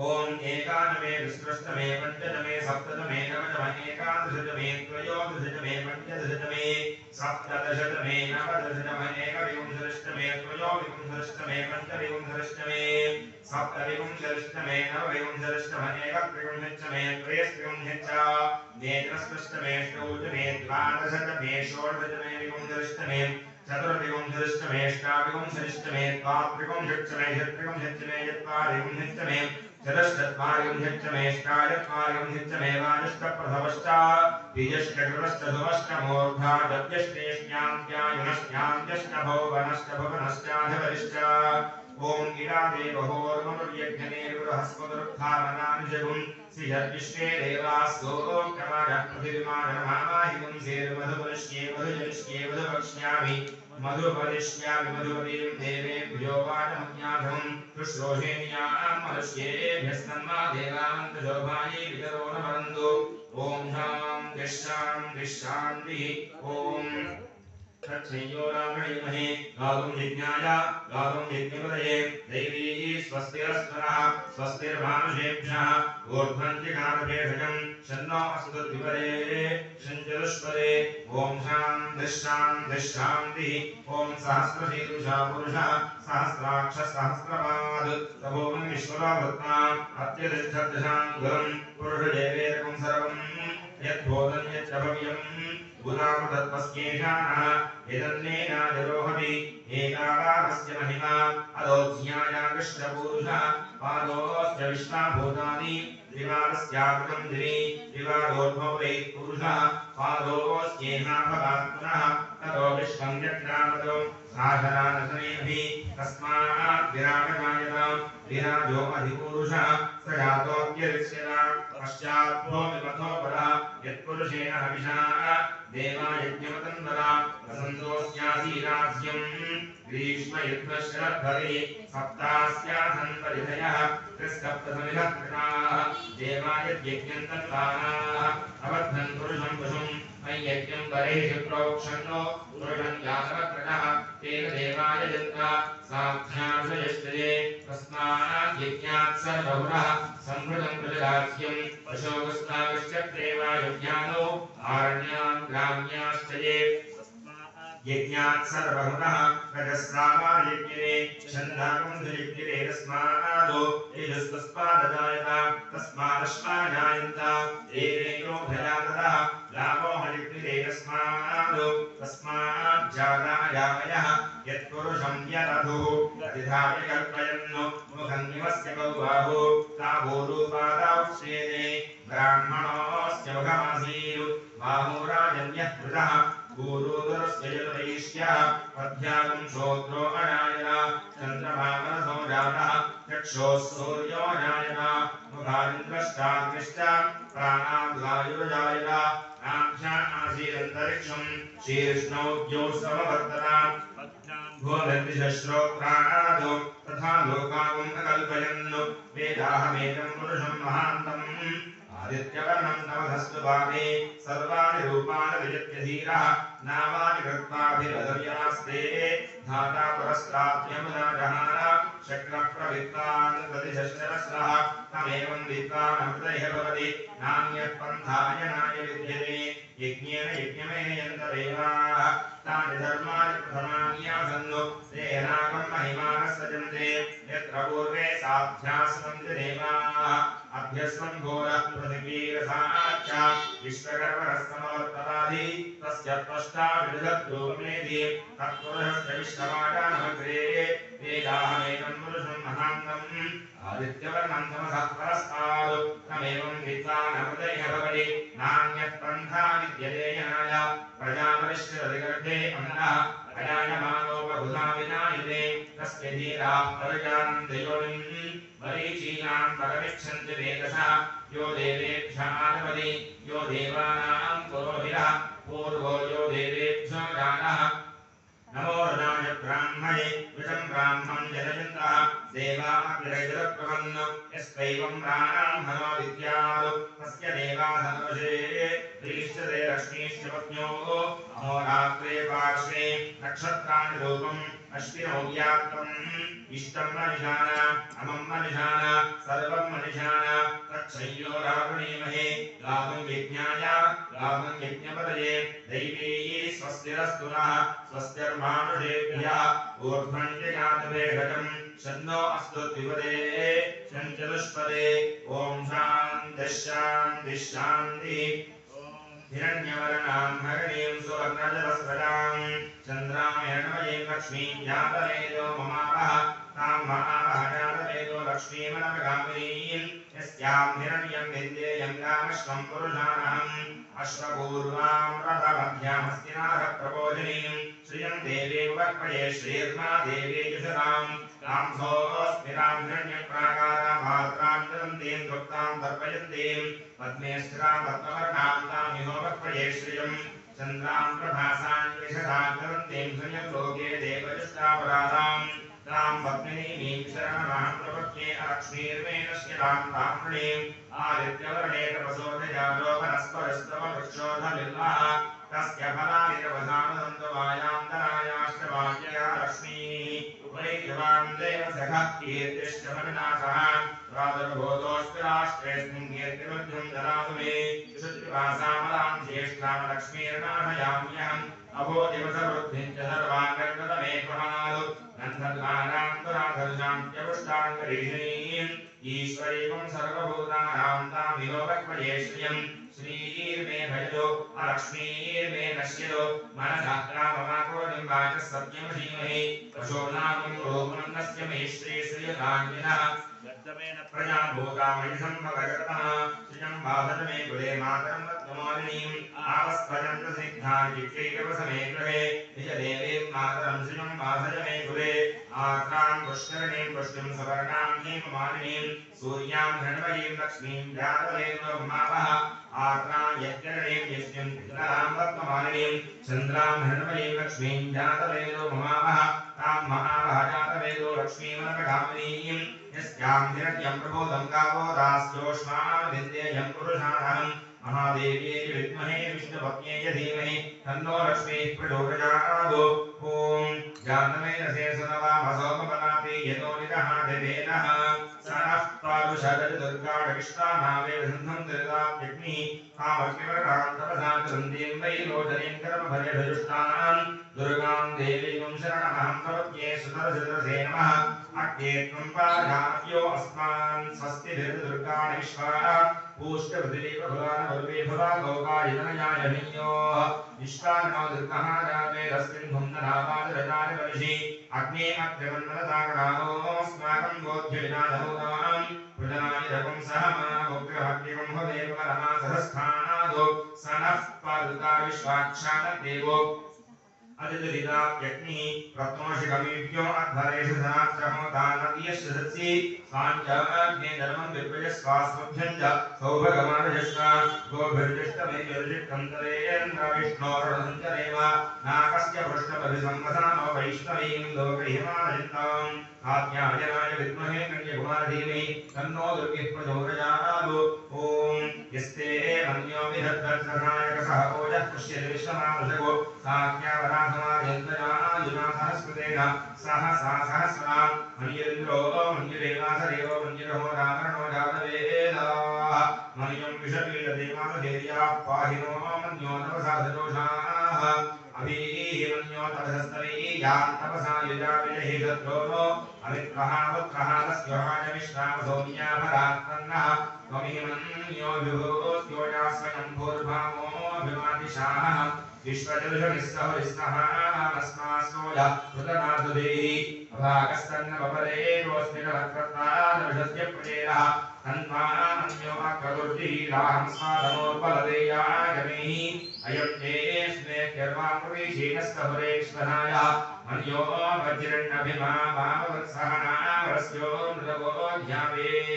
ओम एकादमे विष्णुष्टमे पंचदमे सप्तदमे नवदमे एकादशदमे त्रयोदशदमे पंचदशदमे सप्तदशदमे नवदशदमे एकविंशतिष्टमे त्रयोविंशतिष्टमे पंचविंशतिष्टमे सप्तविंशतिष्टमे नवविंशतिष्टमे एकत्रिंशतिष्टमे त्रयस्त्रिंशतिष्टमे नेत्रस्पृष्टमे षोडशमे द्वादशदमे षोडशदमे विंशतिष्टमे चतुर्विंशतिष्टमे अष्टाविंशतिष्टमे द्वात्रिंशतिष्टमे षट्त्रिंशतिष्टमे चत्वारिंशतिष्टमे चतुश्चत्वारिंशतिष्टमे अष्टाचत्वारिंशतिष्टमे वाजष्टप्रथमश्चा बीजष्टकृतश्चतुमष्टमूर्धा दद्यष्टेष्ण्यान्त्यायुनश्च्यान्त्यष्टभुवनश्चभुवनश्चाधिपतिश्च ओम इडादेवहोर्मनुर्यज्ञने बृहस्पतिरुत्थामनानिजगुं श्रीयद्विश्वे देवास्तोत्रमानः पृथिवीमानमाहिगुं सेर्मधुमनुष्ये मधुजनिष्ये मधुवक्ष्यामि मधुपदिष्यामि मधुपदीं देवेभ्यो वाचमज्ञाधं शुश्रूषेण्यां मनुष्येभ्यस्तन्मा देवान्तशोभायै वितरो न वरन्तु ॐ शान्तिः शान्तिः ॐ तच्छयोरामणिमहे गातुं यज्ञाय गातुं यज्ञपदये दैवी स्वस्तिरस्वरः स्वस्तिर्मानुषेभ्यः ऊर्ध्वन्तिकामभेषजं शन्नो अस्तु द्विपदे शञ्चतुष्पदे ॐ शान्तिः शान्तिः ॐ सहस्रशीर्षा पुरुषः सहस्राक्षः सहस्रपाद तपोवन् विश्वरावृत्मा अत्यतिष्ठद्दशाङ्गुलं पुरुषदेवेदकं सर्वं यद्बोधं यच्च भव्यं गुणामृतत्वस्येषाणः यदन्नेनाजरोहति एकावारस्य महिमा अदोध्याया कृष्णपूरुषः पादोऽस्य विश्वाभूतानि द्विवारस्याकृतं दिवि द्विवारोद्भवै पुरुषः पादोऽस्येहाभवात् पुनः ततो विश्वं यत्रामतो साधनानसनेभिः तस्मात् विराटमायतां विराजो अधिपुरुषः स जातोऽप्यरिष्यता पश्चात्तो विपथो परः यत्पुरुषेण हविषा देवायज्ञमतन्वरा वसन्तोऽस्यासीराज्यं ग्रीष्मयुद्धशरद्भरे सप्तास्यासन् परिधयः त्रिसप्तसमिधः कृताः देवायज्ञं तत्तानाः अबद्धन् पुरुषं पशुं मय्यज्ञं परेषु प्रोक्षन्नो पुरुषं यातवक्रजः तेन देवाय यन्ता साध्यासयष्टये तस्मात् यज्ञात् सर्वहुरः संहृतं प्रजराज्यं पशोगस्तागश्चक्रेवायुज्ञानो आरण्यान् ग्राम्याश्चये यज्ञात् सर्वहुरः रजस्रामायज्ञे छन्दाकुन्धयज्ञे तस्मादो तेजस्तस्मादजायत तस्मादश्वाजायन्त देवेनो भयातः लाभो हरिक्रिये तस्मादो तस्माज्जातायामयः यत्पुरुषं यदधुः प्रतिधाय कल्पयन् मुखं निवस्य बहुबाहु ताभूरूपादाक्षेदे ब्राह्मणोऽस्य मुखमासीरु बाहुराजन्यः कृतः गुरुदरस्य यद्वैश्यः पद्भ्यागं श्रोत्रो अजायत चन्द्रमामनसो जातः चक्षुः सूर्यो अजायत मुखादिन्द्रश्चाग्निश्च प्राणाद्वायुरजायत आभ्यामासीदन्तरिक्षं शीर्ष्णौ समवर्तता भूमिर्दिशश्रोत्रादो तथा लोकागुं न कल्पयन् वेदाहमेकं पुरुषं महान्तम् आदित्यवर्णं तमधस्तु पादे सर्वाणि रूपाणि विजित्य धीरः नामानि कृत्वाभिरदव्यास्ते धाता पुरस्ताभ्यमुना जहान शक्रप्रवित्तान् प्रतिशस्त्रस्रः तमेवं विद्वान् अमृतैः भवति नान्यः पन्थायनाय विद्यते यज्ञेन यज्ञमेयन्तदेवाः तानि धर्माणि प्रथमान्यासन्नु तेनागं महिमानः सजन्ते यत्र पूर्वे साध्यासन्ति देवाः अभ्यस्वं घोरः पृथिवीरसाच्च विश्वकर्मणस्तमवर्तताधि तस्य त्वष्टा विदधद्रूपमेधि तत्पुरुषस्य विश्वमाजानमग्रे वेदाहमेकं पुरुषं महान्तम् आदित्यवर्णं तमसः परस्तादु तमेवं विद्वानमृतैः भवति नान्यः पन्था विद्यते यनाय प्रजापरिष्कृतगर्भे अन्नः अजायमानो बहुधा विनायते तस्य धीराः प्रजानन्ति योनिम् मरीचीनां परमिच्छन्ति वेदसः यो देवेभ्यः आनपति यो देवानां पुरोहितः पूर्वो यो देवेभ्यो जानः नमो रदाय ब्राह्मणे विषं ब्राह्मं जनयन्तः देवाग्रजरप्रपन्नो यस्त्वैवं ब्राह्मणो विद्यात् तस्य देवाधनुषे प्रीष्यते लक्ष्मीश्च पत्न्योः अहोरात्रे पार्श्वे नक्षत्राणि रूपम् अश्विनौ व्याप्तम् इष्टं मनिषाण अमं मनिषाण सर्वं मनिषाण तच्छय्यो रावणीमहे गातुं यज्ञाय गातुं यज्ञपदये दैवी स्वस्तिरस्तु नः स्वस्तिर्मानुषेभ्यः ऊर्ध्वं जगातवेषजम् शन्नो अस्तु द्विपदे शञ्चतुष्पदे ॐ शान्तिः शान्तिः शान्तिः हिरण्यवर्णां हरिणीं सुवर्णजलस्रजां चन्द्रां हिरण्मयीं लक्ष्मीं जातवेदो ममावः तां महावः जातवेदो लक्ष्मीमनवगामिनीं यस्यां हिरण्यं विद्येयं गामश्वं पुरुषाणहम् अश्वपूर्वां रथमध्यामस्तिनाथ प्रबोधिनीं श्रियं देवी वक्पये श्रीर्मा देवी युषतां तां सोऽस्मिरां हिरण्यप्राकारां भात्रां चरन्तीं दुक्तां तर्पयन्तीं पद्मे स्थिरां पद्मवर्णां तां इहो वक्पये श्रियं चन्द्रां प्रभासां विशदां चरन्तीं श्रियं लोके देवजुष्टापराधां तां पद्मिनीं शरणमहं प्रपद्ये अलक्ष्मीर्मेणश्यतां तां वृणीं आदित्यवर्णे तपसोदयालो वनस्पतिस्तववृक्षोधमिल्लः तस्य फलानि तपसानुदन्तवायान्तरायाश्रवाक्यया लक्ष्मीः उपैक्यवां देवसखः कीर्तिश्चमविनाशः प्रादुर्भूतोऽस्ति राष्ट्रेऽस्मिन् कीर्तिमध्यं ददातु मे शुचिवासामलां ज्येष्ठां लक्ष्मीर्नाशयाम्यहम् अभोदिवसवृद्धिं च सर्वाङ्गर्गतमेकमालु नन्दद्वारां दुराधर्षान्त्यपुष्टाङ्गरीषणीम् ईश्वरीं सर्वभूतानां तामिहो वक्पये श्रियं श्रीर्मे भजो अलक्ष्मीर्मे नश्यतो मनसः काममाकोनिं वाचः सत्यं धीमहि पशूनां रोमन्दस्य मे श्रीश्रियकाञ्जिनः यद्दमेन प्रजा भूतामयिषं भगवतः श्रियं बाधत मे कुले मातरं रत्नमालिनीम् आवस्पजं प्रसिद्धान् चित्रैकवसमे गृहे निजदेवीं मातरं श्रियं बाधत मे कुले आत्रां पुष्करणीं पुष्टिं सवर्णां हेममालिनीं सूर्यां हिरण्मयीं लक्ष्मीं जातवेदो मावः आत्रां यज्ञरणीं यज्ञं पितरां रत्नमालिनीं चन्द्रां हिरण्मयीं लक्ष्मीं जातवेदो मावः तां महावः जातवेदो लक्ष्मीमनवगामिनीं यस्यां हिरण्यं प्रबोधं गावो दास्योष्मान् विद्येयं पुरुषाणहम् महादेवी विद्महे विष्णुपत्न्यै धीमहि तन्नो लक्ष्मीः प्रचोदयात् ॐ जानमेनसे सनवामसोमपनापि यतो निदहादिवेनः सनः पारुषगजदुर्गाणविश्वानावेदसन्धं दुर्गाप्यग्निः कामग्निवरां तपसा चरन्तीं वैलोचनीं कर्मभयधजुष्टान् दुर्गां देवीं शरणमहं प्रपद्ये सुतरसितरसे नमः अग्ने त्वं पारयाम्यो अस्मान् स्वस्तिभिर्दुर्गाणि विश्वाः पूष्टपृथिवीप्रभुवानवल्वेभवा गौकायतनयायमिन्योः विश्वानो दुर्गः जातेरस्मिन् भुम्ननावादरजानि वर्षि अग्ने अग्निवन्मनतागणानोऽस्माकं बोध्यविनाधभूतां प्रजनानिरकं सह मानवोग्रहग्निकं भवेव परमासहस्थानादो स नः पादुका विश्वाक्षानदेवो अदितिरिदाप्यग्निः रत्नोषिकमीभ्यो अध्वरेषु धनात्रमोदानदीयश्च सत्सि साञ्जाग्ने धर्मं विप्रजस्वास्मभ्यञ्च सौभगमानजस्व गोभिर्जिष्टमे निर्जिष्टं तदेन्द्र विष्णोर्णसञ्चरेम नाकस्य पृष्ठपरिसंवसानो वैष्णवीं लोकहिमानजिन्ताम् कात्यायनाय विद्महे कन्याकुमारधीमहि तन्नो दुर्गिः प्रचोदयात् ॐ यस्ते मन्यो विदधत्सहायकसः ओजः पुष्यति विश्वमावृषगो साज्ञावराधमार्यन्तयायुना सहस्कृतेन सहसा सहस्रां मन्युरिन्द्रो मन्युरेवासदेवो मन्युरहो रामरणो जातवेदाः मन्युं विषपीडदेवामधेर्याः पाहिनो मन्यो तपसाधदोषाः अभीमन्यो तपसस्तवीयान् तपसा युजाविजहि शत्रोनो अमित्रः पुत्रः तस्योहाय विश्रामसौम्याभरात्मन्नः त्वमिमन्यो विभूत्योजा स्वयं भूर्भामोऽभिमातिशाः विश्वजलुषनिस्सहरिस्तहामस्मास्मोज कृतनाथुदेहि अभागस्तन्नवपरेरोऽस्मिन् प्रजेरः तन्मामन्यो अक्रतुर्जिराहंस्वादनोर्बलदेयागमेहि अयं तेऽस्मे कर्माप्रवेशेनस्तहुरेश्वराय मन्यो वज्रन्नभिमामावत्सहनावरस्यो नृतवो ध्यावेः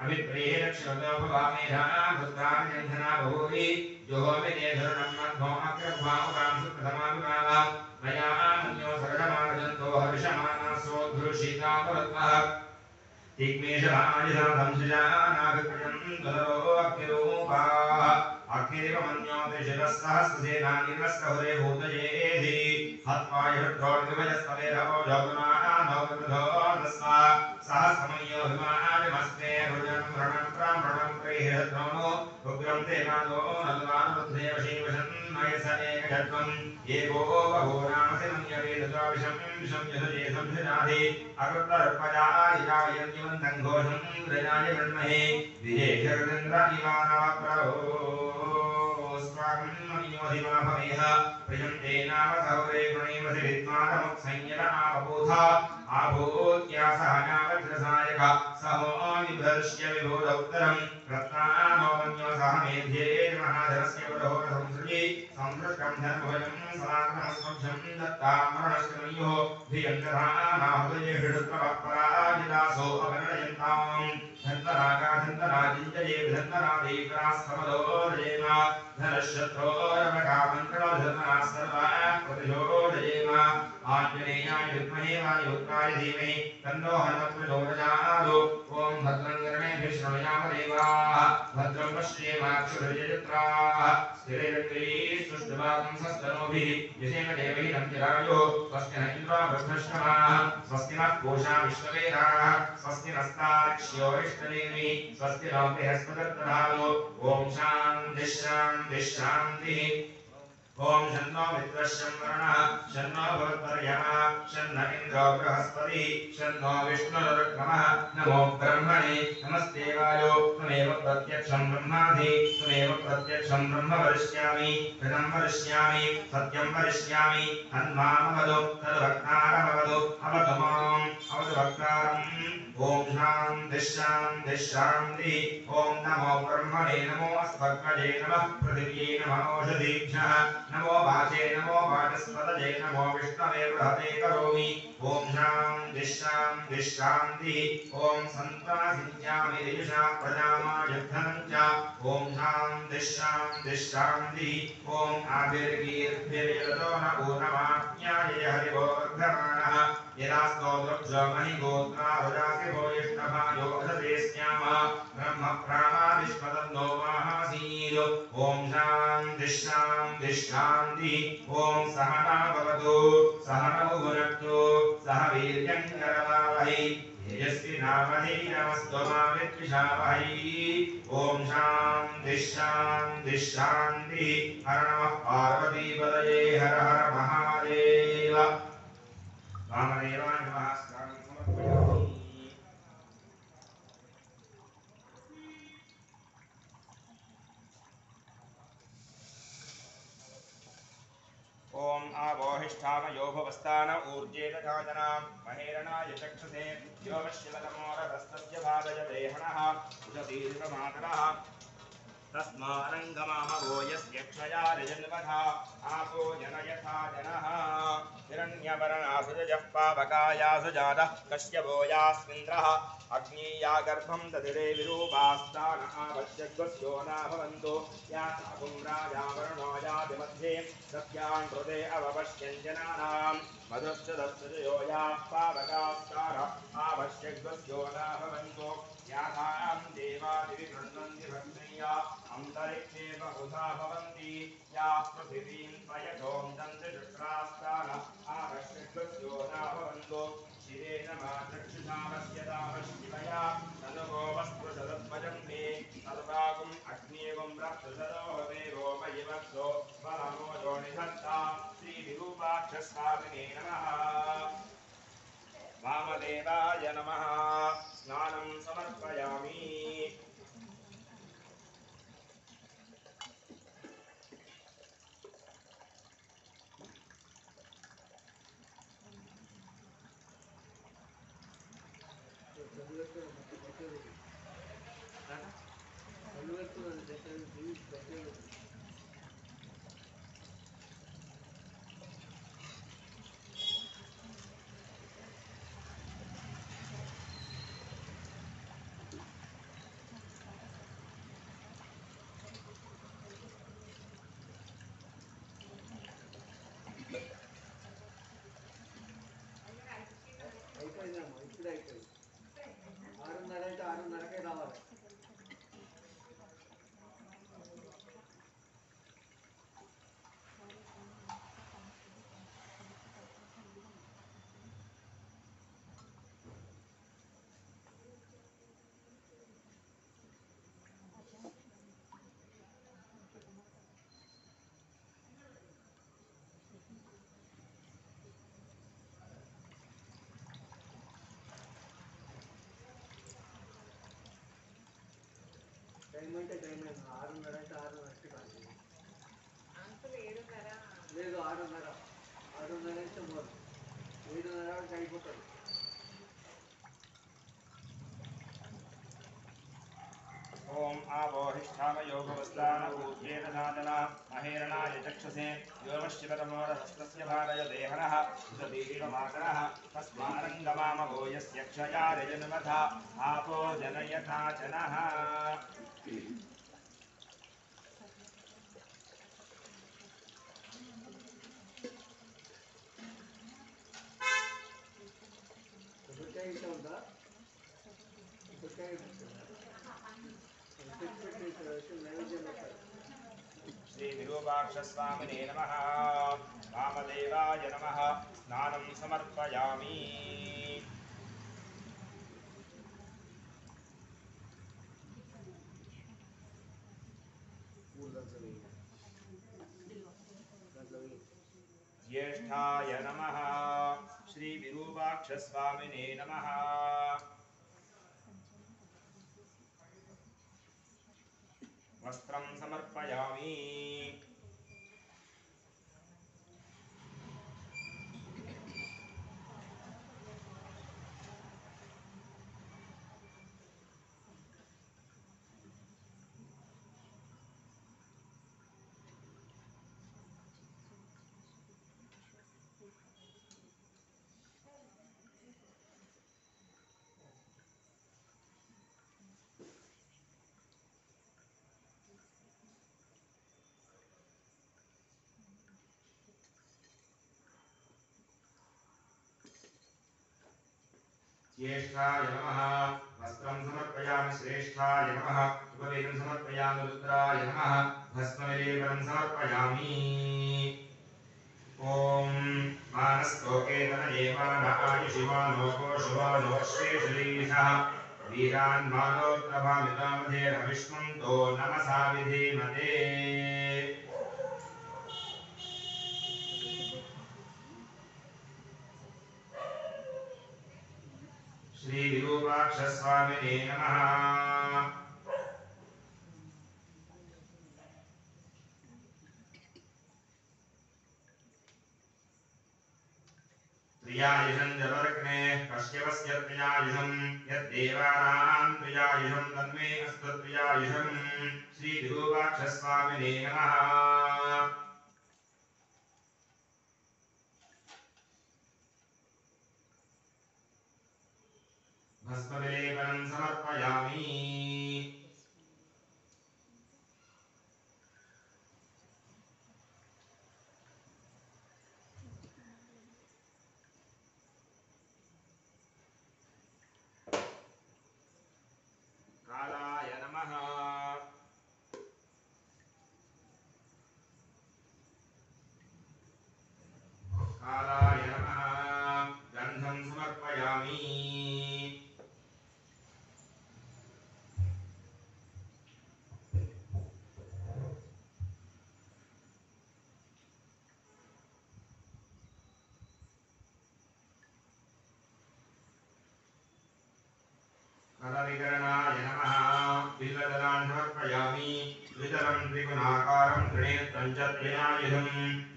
अभिप्रेः क्षतो भवामेधा भुत्राजन्धना भूरि जोहोमिनेधरणं मध्वो अग्रभावकां सुप्रथमाभिमावा मया मन्यो सरलमार्जन्तो हर्षमानासोद्धृषितापरत्वः तिग्मेशभाजिधमधंसुजानाभिप्रजं ददरो अग्निरूपाः अग्निरिवमन्यो त्रिशिरस्सहस्रसेनानिरस्तहुरे भूतयेधि हत्वाय हृद्रोर्विभजस्तमेधवो जोगुनानोगृधोर्दस्वा सहस्रमयोभिमानिमस्ते रुजं व्रणं ब्राह्मणं प्रेहृद्रोनो उग्रं देवादो नल्वानुरुद्धेव शिवशन्मयस एकजत्वम् एको बहो नामसि मन्यवेदद्वाविषं विषं यसुजे संसुजाधि अकृतर्पजायिजायन्यवन्तं घोषं व्रजाय मन्महे विजेशरन्द्रनिवानवप्रभो स्वागन्मन्योधिमाभवेह प्रियं ते नाम सौरे गुणैवसि विद्मानमुत्संयन आपबोधा आभूत्यासः नावज्रसायक सहोनिभर्ष्य विभूदौत्तरं रत्नानोमन्यो सह मेध्ये महाधनस्य पुरहो संसृजि संसृष्टं धर्मभयं सदात्मस्मभ्यं दत्तामरणश्रमयोः धियन्तधानाहृदये हृदप्रपराजिदासो अपरणयन्ताम् धन्तरागाधन्तराजिञ्जये विधन्तरादेकरास्तमदोरजेम धनशत्रोरमकामन्त्रणो सर्वाः प्रतिशोदयेम आञ्जनेयाय विद्महे वायुपुत्राय धीमहि तन्नो हनुमत् प्रचोदयात् ॐ भद्रं कर्णेभिः शृणुयाम देवाः भद्रं पश्येमाक्षुभिर्यजत्राः स्थिरैरङ्गैः सुष्ठुवागं सस्तनोभिः यशेम देवैः नन्दिरायो स्वस्ति न इन्द्रो बृहस्पतिः स्वस्ति नः पूषा विश्ववेदाः स्वस्ति नस्तार्क्ष्यो इष्टनेमि स्वस्ति नो बृहस्पतिर्दधातु ॐ शान्तिः शान्तिः शान्तिः ओम शन्नो मित्रश्चं वरुणः शन्नो भवत्पर्यमा शन्न इन्द्रो बृहस्पतिः शन्नो विष्णुरुक्रमः नमो ब्रह्मणे नमस्ते वायो त्वमेव प्रत्यक्षं ब्रह्माधि त्वमेव प्रत्यक्षं ब्रह्म वरिष्यामि ऋतं वरिष्यामि सत्यं वरिष्यामि तन्मामवदु तद्वक्तारमवदु अवतु माम् अवतु वक्तारम् ओम शान्तिः शान्तिः शान्तिः ओम नमो ब्रह्मणे नमो अस्मद्गजे नमः पृथिव्यै नमः ओषधीभ्यः नमो वाचे नमो वाचस्पतये नमो विष्णवे बृहते करोमि ओम शान्तिः शान्तिः शान्तिः ओम सन्तासिञ्चामि यजुषा प्रजामायुद्धनं च ओम शान्तिः शान्तिः शान्तिः ओम आभिर्गीर्भिर्यतो न पूर्णमाज्ञाय हरिवो वर्धमानः यदास्तोत्रक्षमहि गोत्रा रुजासि भोयिष्ठभायो वदते स्याम ब्रह्म प्राणादिष्पदन्नो माहासीत् ओम शान्तिः शान्तिः शान्तिः ओम सहना भवतु सहनौ भुनक्तु सह वीर्यं करवावहै तेजस्विनावधीतमस्तु मा विद्विषावहै ओम शान्तिः शान्तिः शान्तिः हर नमः पार्वतीपतये हर हर महादेव वामदेवाय नमः स्नानं समर्पयामि ओम आवोहिष्ठामयो भवस्तान ऊर्जेत जातनां महेरणाय चक्षुषे यो वश्यलतमोरभस्तस्य भागय देहणः उदतीर्घमातरः तस्मारङ्गमामवो यस्य क्षया रजन्वथा आपो जनयथा जनः हिरण्यवर्णासुजः पावकायासुजातः कश्यपो यास्मिन्द्रः अग्नीया गर्भं दधिरे विरूपास्तान आवश्यग्वस्यो न भवन्तु या साकुं राजा वरुणो याति मध्ये सत्यान् हृदे अवपश्यञ्जनानां मधुश्च दत्सजयो याः पावकास्तार आवश्यग्वस्यो न भवन्तु याथां देवादिवि गृह्णन्ति भक्तया अन्तरिक्षे बहुधा भवन्ति याः पृथिवीं त्वयतों दन्ति शुक्रास्तान आवश्यग्वस्यो न भवन्तु शिवेन मा चक्षुषामस्यतामशिवया तनुगो वस्पृशदत्वजं मे सर्वागुम् अग्नेगुं रक्षसरो देवो मयि वत्सो बलमोजो निधत्ता श्रीविरूपाक्षस्वामिने नमः वामदेवाय नमः स्नानं समर्पयामि టైం అంటే టైం 6:30 అంటే 6:30 కాదు అంకుల్ 7:30 లేదు 6:30 అంటే మోర్ 7:30 వరకు అయిపోతుంది ओम आवोहिष्ठाम योगवस्तान पूज्येन साधना अहेरणाय चक्षसे योमश्चिवतमोरहस्तस्य भारय देहनः सुदीर्घमाकरः तस्मारङ्गमामवो यस्य क्षया रजन्वथा आपो जनयथा जनः श्री विरूपाक्षस्वामिने नमः वामदेवाय नमः स्नानं समर्पयामि ज्येष्ठाय नमः श्री विरूपाक्षस्वामिने नमः वस्त्रं समर्पयामि ज्येष्ठाय नमः वस्त्रं समर्पयामि श्रेष्ठाय नमः उपवेदं समर्पयामि रुद्राय नमः भस्मलेपनं समर्पयामि ॐ मानस्तोकेतनये मान आयुषिमानो कोशवानो श्रेषलीशः वीरान्मानोत्तभामितामधेरविष्णुन्तो नमसा विधीमते श्री विरूपाक्षस्वामिने नमः त्रियायुषं जवर्ग्ने कश्यपस्य त्रियायुषं यद्देवानां त्रियायुषं तन्मे अस्तु त्रियायुषं श्री विरूपाक्षस्वामिने नमः। भस्मविलेपनं समर्पयामि। कालाय नमः। कालाय नमः। गन्धं समर्पयामि। कलविकरणाय नमः। बिल्वदलान् समर्पयामि। द्वितरं त्रिगुणाकारं त्रिनेत्रं च त्रिनायुधं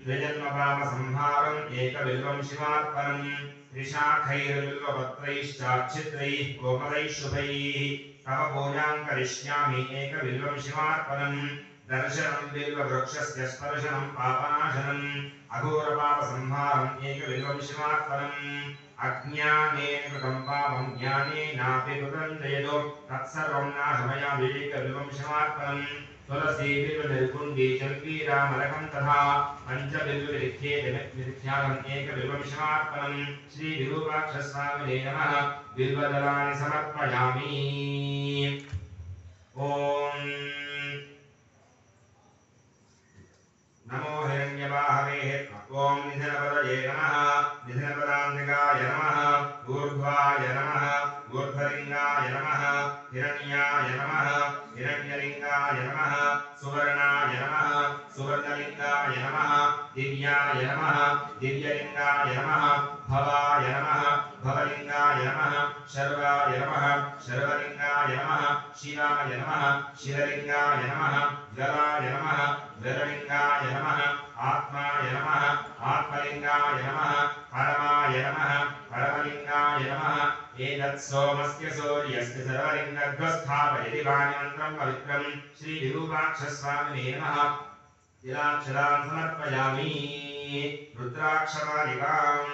द्विजन्मपापसंहारम् एकबिल्वं शिवार्पणम् त्रिशाखैर्बिल्वपत्रैश्चाच्छिद्रैः कोमलैः शुभैः तव पूजां करिष्यामि एकबिल्वं शिवार्पणम् दर्शनं बिल्ववृक्षस्य स्पर्शनं पापनाशनम् अघोरपापसंहारम् एकबिल्वं शिवार्पणम् अज्ञानेन कृतं पापं ज्ञानेनापि कृतं जयतु तत्सर्वं नाशमयामि एकबिल्वं शिवार्पणम् तुलसी बिल्वनिर्कुण्डी चम्पीरामलकं तथा पञ्चबिल्वविरिख्यातम् एकबिल्वं शिवार्पणम् श्रीविरूपाक्षस्वामिने नमः। बिल्वदलानि समर्पयामि। ॐ नमो हिरण्यबाहवे ॐ निधनपदये नमः। निधनपदान्तिकाय नमः। ऊर्ध्वाय नमः। ऊर्ध्वलिङ्गाय नमः। हिरण्याय नमः। हिरण्यलिङ्गाय नमः। सुवर्णाय नमः। सुवर्णलिङ्गाय नमः। दिव्याय नमः। दिव्यलिङ्गाय नमः। भवाय नमः। भवलिङ्गाय नमः। शर्वाय नमः। शर्वलिङ्गाय नमः। शिवाय नमः। शिवलिङ्गाय नमः। जलाय नमः। जललिङ्गाय नमः। आत्माय नमः। आत्मलिङ्गाय नमः। परमाय नमः। परमलिङ्गाय नमः। एतत् सोमस्य सूर्यस्य सर्वलिङ्गध्वस्थापयति वाणिमन्त्रं पवित्रं श्रीविरूपाक्षस्वामिने नमः। तिलाक्षरान् समर्पयामि। रुद्राक्षमालिकां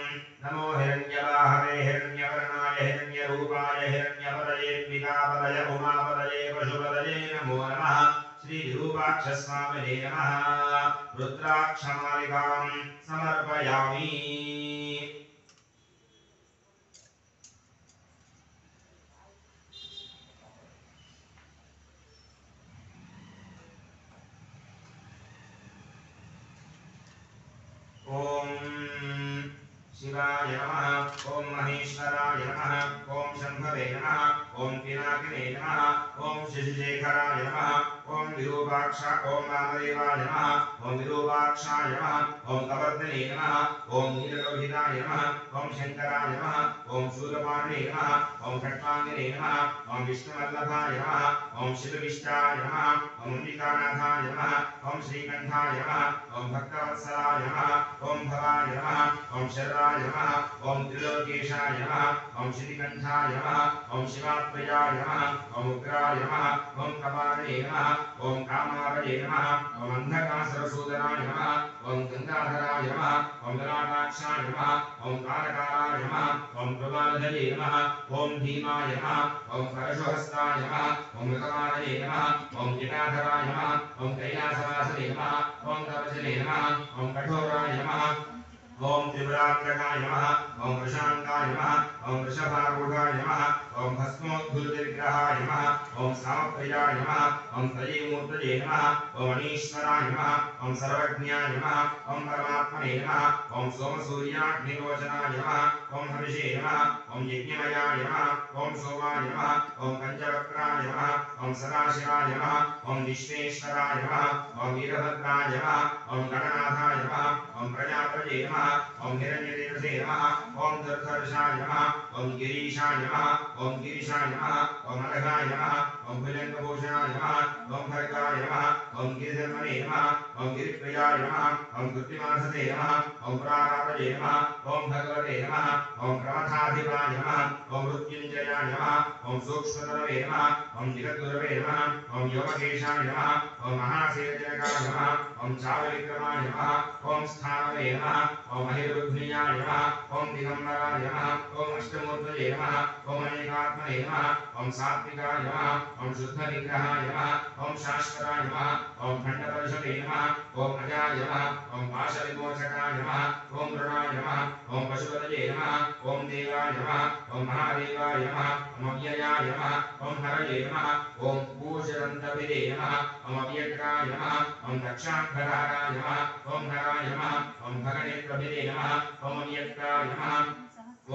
नमो हिरण्यबाहवे हिरण्यवर्णाय हिरण्यरूपाय हिरण्यपदये द्विकापदय उमापदये पशुपदये नमो नमः। श्रीविरूपाक्षस्वामिने नमः। रुद्राक्षमालिकां समर्पयामि। ॐ शिवाय नमः। ॐ महेश्वराय नमः। ॐ शम्भवे नमः। ॐ पिनाकिने नमः। ॐ शशिशेखराय नमः। ॐ विरूपाक्ष ॐ वामदेवाय नमः। ॐ विरूपाक्षाय नमः। ॐ कवर्धने नमः। ॐ नीललोहिताय नमः। ॐ शङ्कराय नमः। ॐ शूलपाणिने नमः। ॐ खट्वाङ्गिने नमः। ॐ विष्णुवल्लभाय नमः। ॐ शिवविष्टाय नमः। ॐ अम्बिकानाथाय नमः। ॐ श्रीकण्ठाय नमः। ॐ भक्तवत्सलाय नमः। ॐ भवाय नमः। ॐ शर्वाय नमः। ॐ त्रिलोकेशाय नमः। ॐ श्रीकण्ठाय नमः। ॐ शिवात्मजाय नमः। ॐ उग्राय नमः। ॐ कपाले नमः। ॐ कामावये नमः। ॐ अन्धकासुरसूदनाय नमः। ॐ गङ्गाधराय नमः। ॐ ललाटाक्षाय नमः। ॐ कालकालाय नमः। ॐ प्रबालधये नमः। ॐ भीमाय नमः। ॐ परशुहस्ताय नमः। ॐ मृतमालये नमः। ॐ जटाधराय नमः। ॐ कैलासवासने नमः। ॐ तपसने नमः। ॐ कठोराय नमः। ॐ त्रिपुरान्तकाय नमः। ॐ वृषाङ्गाय नमः। ॐ वृषभारूढाय नमः। ॐ भस्मोद्भूतविग्रहाय नमः। ॐ सामप्रियाय नमः। ॐ त्रयीमूर्तये नमः। ॐ अनीश्वराय नमः। ॐ सर्वज्ञाय नमः। ॐ परमात्मने नमः। ॐ सोमसूर्याग्निरोचनाय नमः। ॐ हविषे नमः। ॐ यज्ञमयाय नमः। ॐ सोमाय नमः। ॐ पञ्चवक्त्राय नमः। ॐ सदाशिवाय नमः। ॐ विश्वेश्वराय नमः। ॐ वीरभद्राय नमः। ॐ गणनाथाय नमः। ॐ प्रजापतये नमः। ॐ हिरण्यदेवसे नमः। ॐ दुर्धर्षाय नमः। ॐ गिरीशाय नमः। ॐ गिरिशाय नमः। ॐ अनघाय नमः। ॐ ओम भुजंगभूषणाय नमः ओम खड्गाय नमः ओम गिरिधर्मणे नमः ओम गिरिप्रियाय नमः ओम कृत्तिमासते नमः ओम पुरारातये नमः ओम भगवते नमः ओम प्रमथाधिपाय नमः ओम मृत्युंजयाय नमः ओम सूक्ष्मतरवे नमः ओम जगद्गुरवे नमः ओम योगकेशाय नमः ओम महासेवजनकाय नमः ओम चारुविक्रमाय नमः ओम स्थानवे नमः ओम महिरुद्ध्नीयाय नमः ओम दिगंबराय नमः ओम अष्टमूर्तये नमः ओम अनेकात्मने नमः ओम सात्विकाय नमः ओम शुद्धनिग्रहाय नमः ओम शाश्वताय नमः ओम खंडपरिषदे नमः ओम अजाय नमः ओम पाशविमोचकाय नमः ओम मृणाय नमः ओम पशुपतये नमः ओम देवाय नमः ओम महादेवाय नमः ओम अव्ययाय नमः ओम हरये नमः ओम पूजदन्तविदे नमः ओम अव्यक्ताय नमः ओम दक्षांधराय नमः ओम हराय नमः ओम भगनेत्रभिदे नमः ओम अव्यक्ताय नमः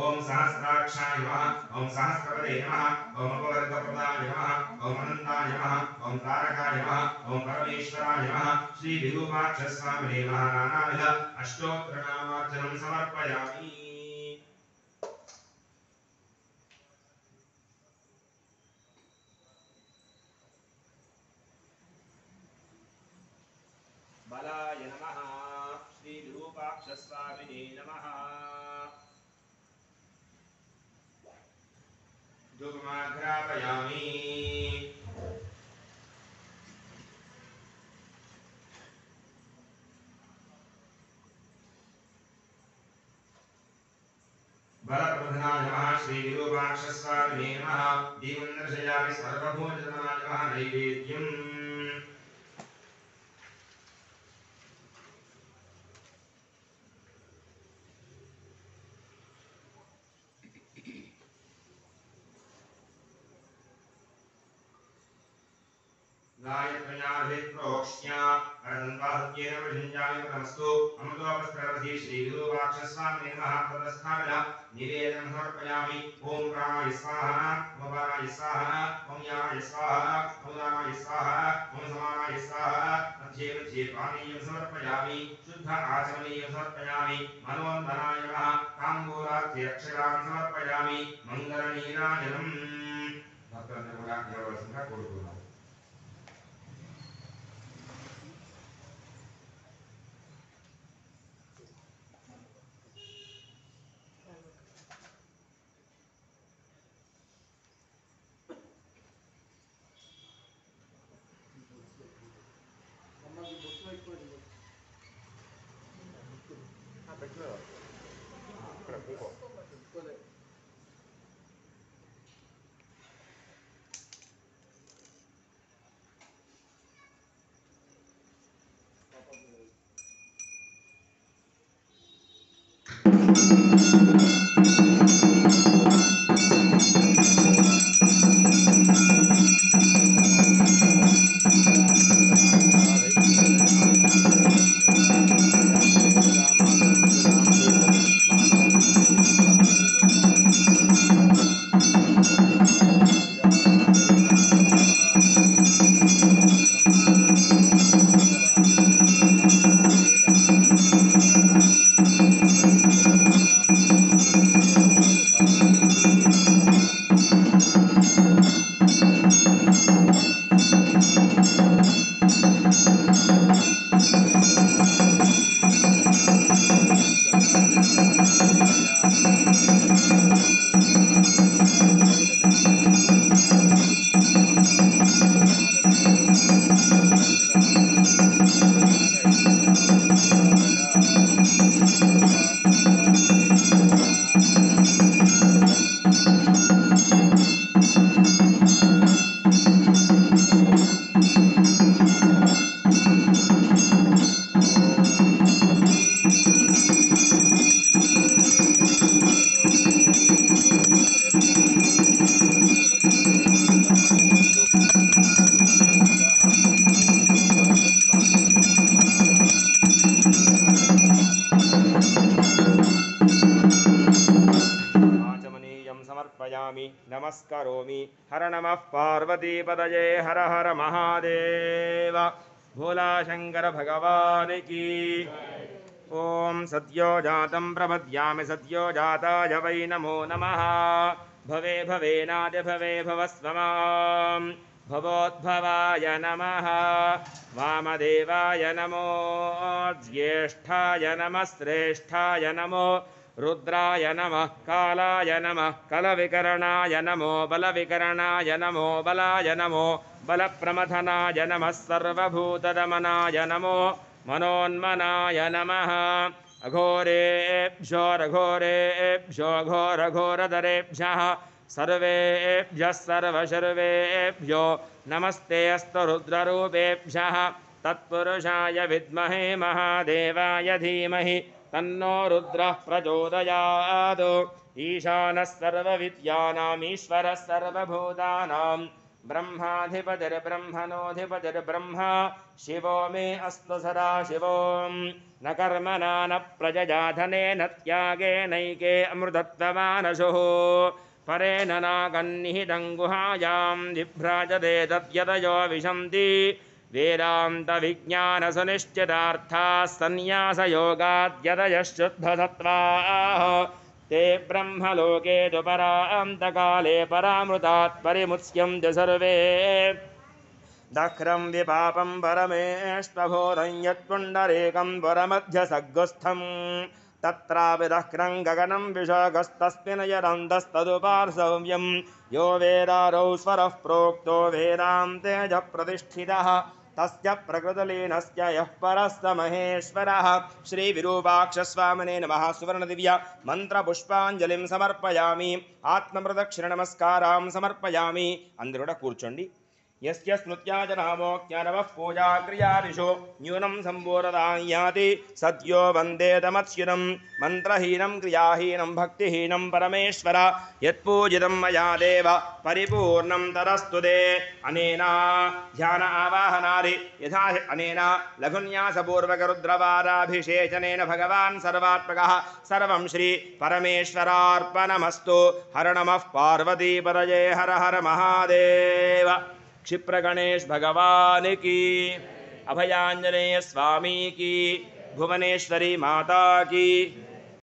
ओम सहस्राक्षाय नमः ओम सहस्रपदे नमः ओम अपवर्गप्रदाय नमः ओम अनन्ताय नमः ओम तारकाय नमः ओम परमेश्वराय नमः श्री विरूपाक्षस्वामिने नमः नानाविध अष्टोत्तरनामार्चनं समर्पयामि। बलाय नमः श्री विरूपाक्षस्वामिने नमः। धूपमाघ्रापयामि। बलप्रधानाय नमः श्री विरूपाक्षस्वामिने नमः। दीपं दर्शयामि सर्वभूतनाय नमः नैवेद्यम्। गायत्र्याभिप्रोक्ष्या अनन्ताहत्येन विषञ्जामि परमस्तु अमृतोपस्त्ररथी श्रीविरूपाक्षस्वामिने नमः। तदस्थापित निवेदनं समर्पयामि। ओम प्राणाय स्वाहा ओम पानाय स्वाहा ओम यानाय स्वाहा ओम दानाय स्वाहा ओम समानाय स्वाहा। मध्ये मध्ये पानीयं समर्पयामि। शुद्ध आचमनीयं समर्पयामि। मनोन्मनाय नमः। ताम्बूलाद्यक्षरान् समर्पयामि। मङ्गलनीराजनम् भक्तों కూడా ఇవ్వవలసిందిగా కోరుతున్నాను। नमस्करोमि। हर नमः पार्वतीपतये हर हर महादेव। भोला शंकर भगवान की। ओम सद्यो जातं प्रपद्यामि सद्यो जाताय वै नमो नमः। भवे भवेनाद्य भवे भवस्व माम्। भवोद्भवाय नमः वामदेवाय नमो ज्येष्ठाय नमः श्रेष्ठाय नमो रुद्राय नमः कालाय नमः कलविकरणाय नमो बलविकरणाय नमो बलाय नमो बलप्रमथनाय नमः सर्वभूतदमनाय नमो मनोन्मनाय नमः अघोरेभ्यो रघोरेभ्यो घोरघोरधरेभ्यः सर्वेभ्यः सर्वशर्वेभ्यो नमस्ते अस्तु रुद्ररूपेभ्यः तत्पुरुषाय विद्महे महादेवाय धीमहि तन्नो रुद्रः प्रचोदयात् ईशानः सर्वविद्यानाम् ईश्वरः सर्वभूतानां ब्रह्माधिपतिर्ब्रह्मणोऽधिपतिर्ब्रह्मा शिवो मे अस्तु सदा शिवो न कर्मणा न प्रजया धनेन त्यागेनैके अमृतत्वमानशुः परेण नागन्निहितं गुहायां विभ्राजते तद्यतयो विशन्ति वेदान्तविज्ञानसुनिश्चितार्थाः सन्न्यासयोगाद्यतयः ते ब्रह्मलोके तु परान्तकाले परामृतात् परिमुच्यन्ते सर्वे दक्रं विपापं परमेष्टघोरं यत्पुण्डरीकं पुरमध्यसग्गस्थं तत्रापि दक्रं गगनं विशाखस्तस्मिन् यरन्तस्तदुपार्श्वव्यं यो वेदारौ स्वरः प्रोक्तो वेदान्तेजप्रतिष्ठितः तस्य प्रकृतलीनस्य यः परः स महेश्वरः श्रीविरूपाक्षस्वामिने नमः सुवर्णदिव्य मन्त्रपुष्पाञ्जलिं समर्पयामि आत्मप्रदक्षिणनमस्कारां समर्पयामि अंदरुड कूर्चोंडि यस्य स्मृत्याजनामोक्त्यानवः पूजाक्रियादिषु न्यूनं सम्पूर्णदायाति सद्यो वन्दे तमत्स्युतं मन्त्रहीनं क्रियाहीनं भक्तिहीनं परमेश्वर यत्पूजितं मया देव परिपूर्णं तरस्तु ते अनेन ध्यान आवाहनादि यथा अनेन लघुन्यासपूर्वकरुद्रवाराभिषेचनेन भगवान् सर्वात्मकः सर्वं श्री परमेश्वरार्पणमस्तु हर नमः पार्वतीपतये हर हर महादेव क्षिप्र गणेश भगवान की अभयांजनेय स्वामी की भुवनेश्वरी माता की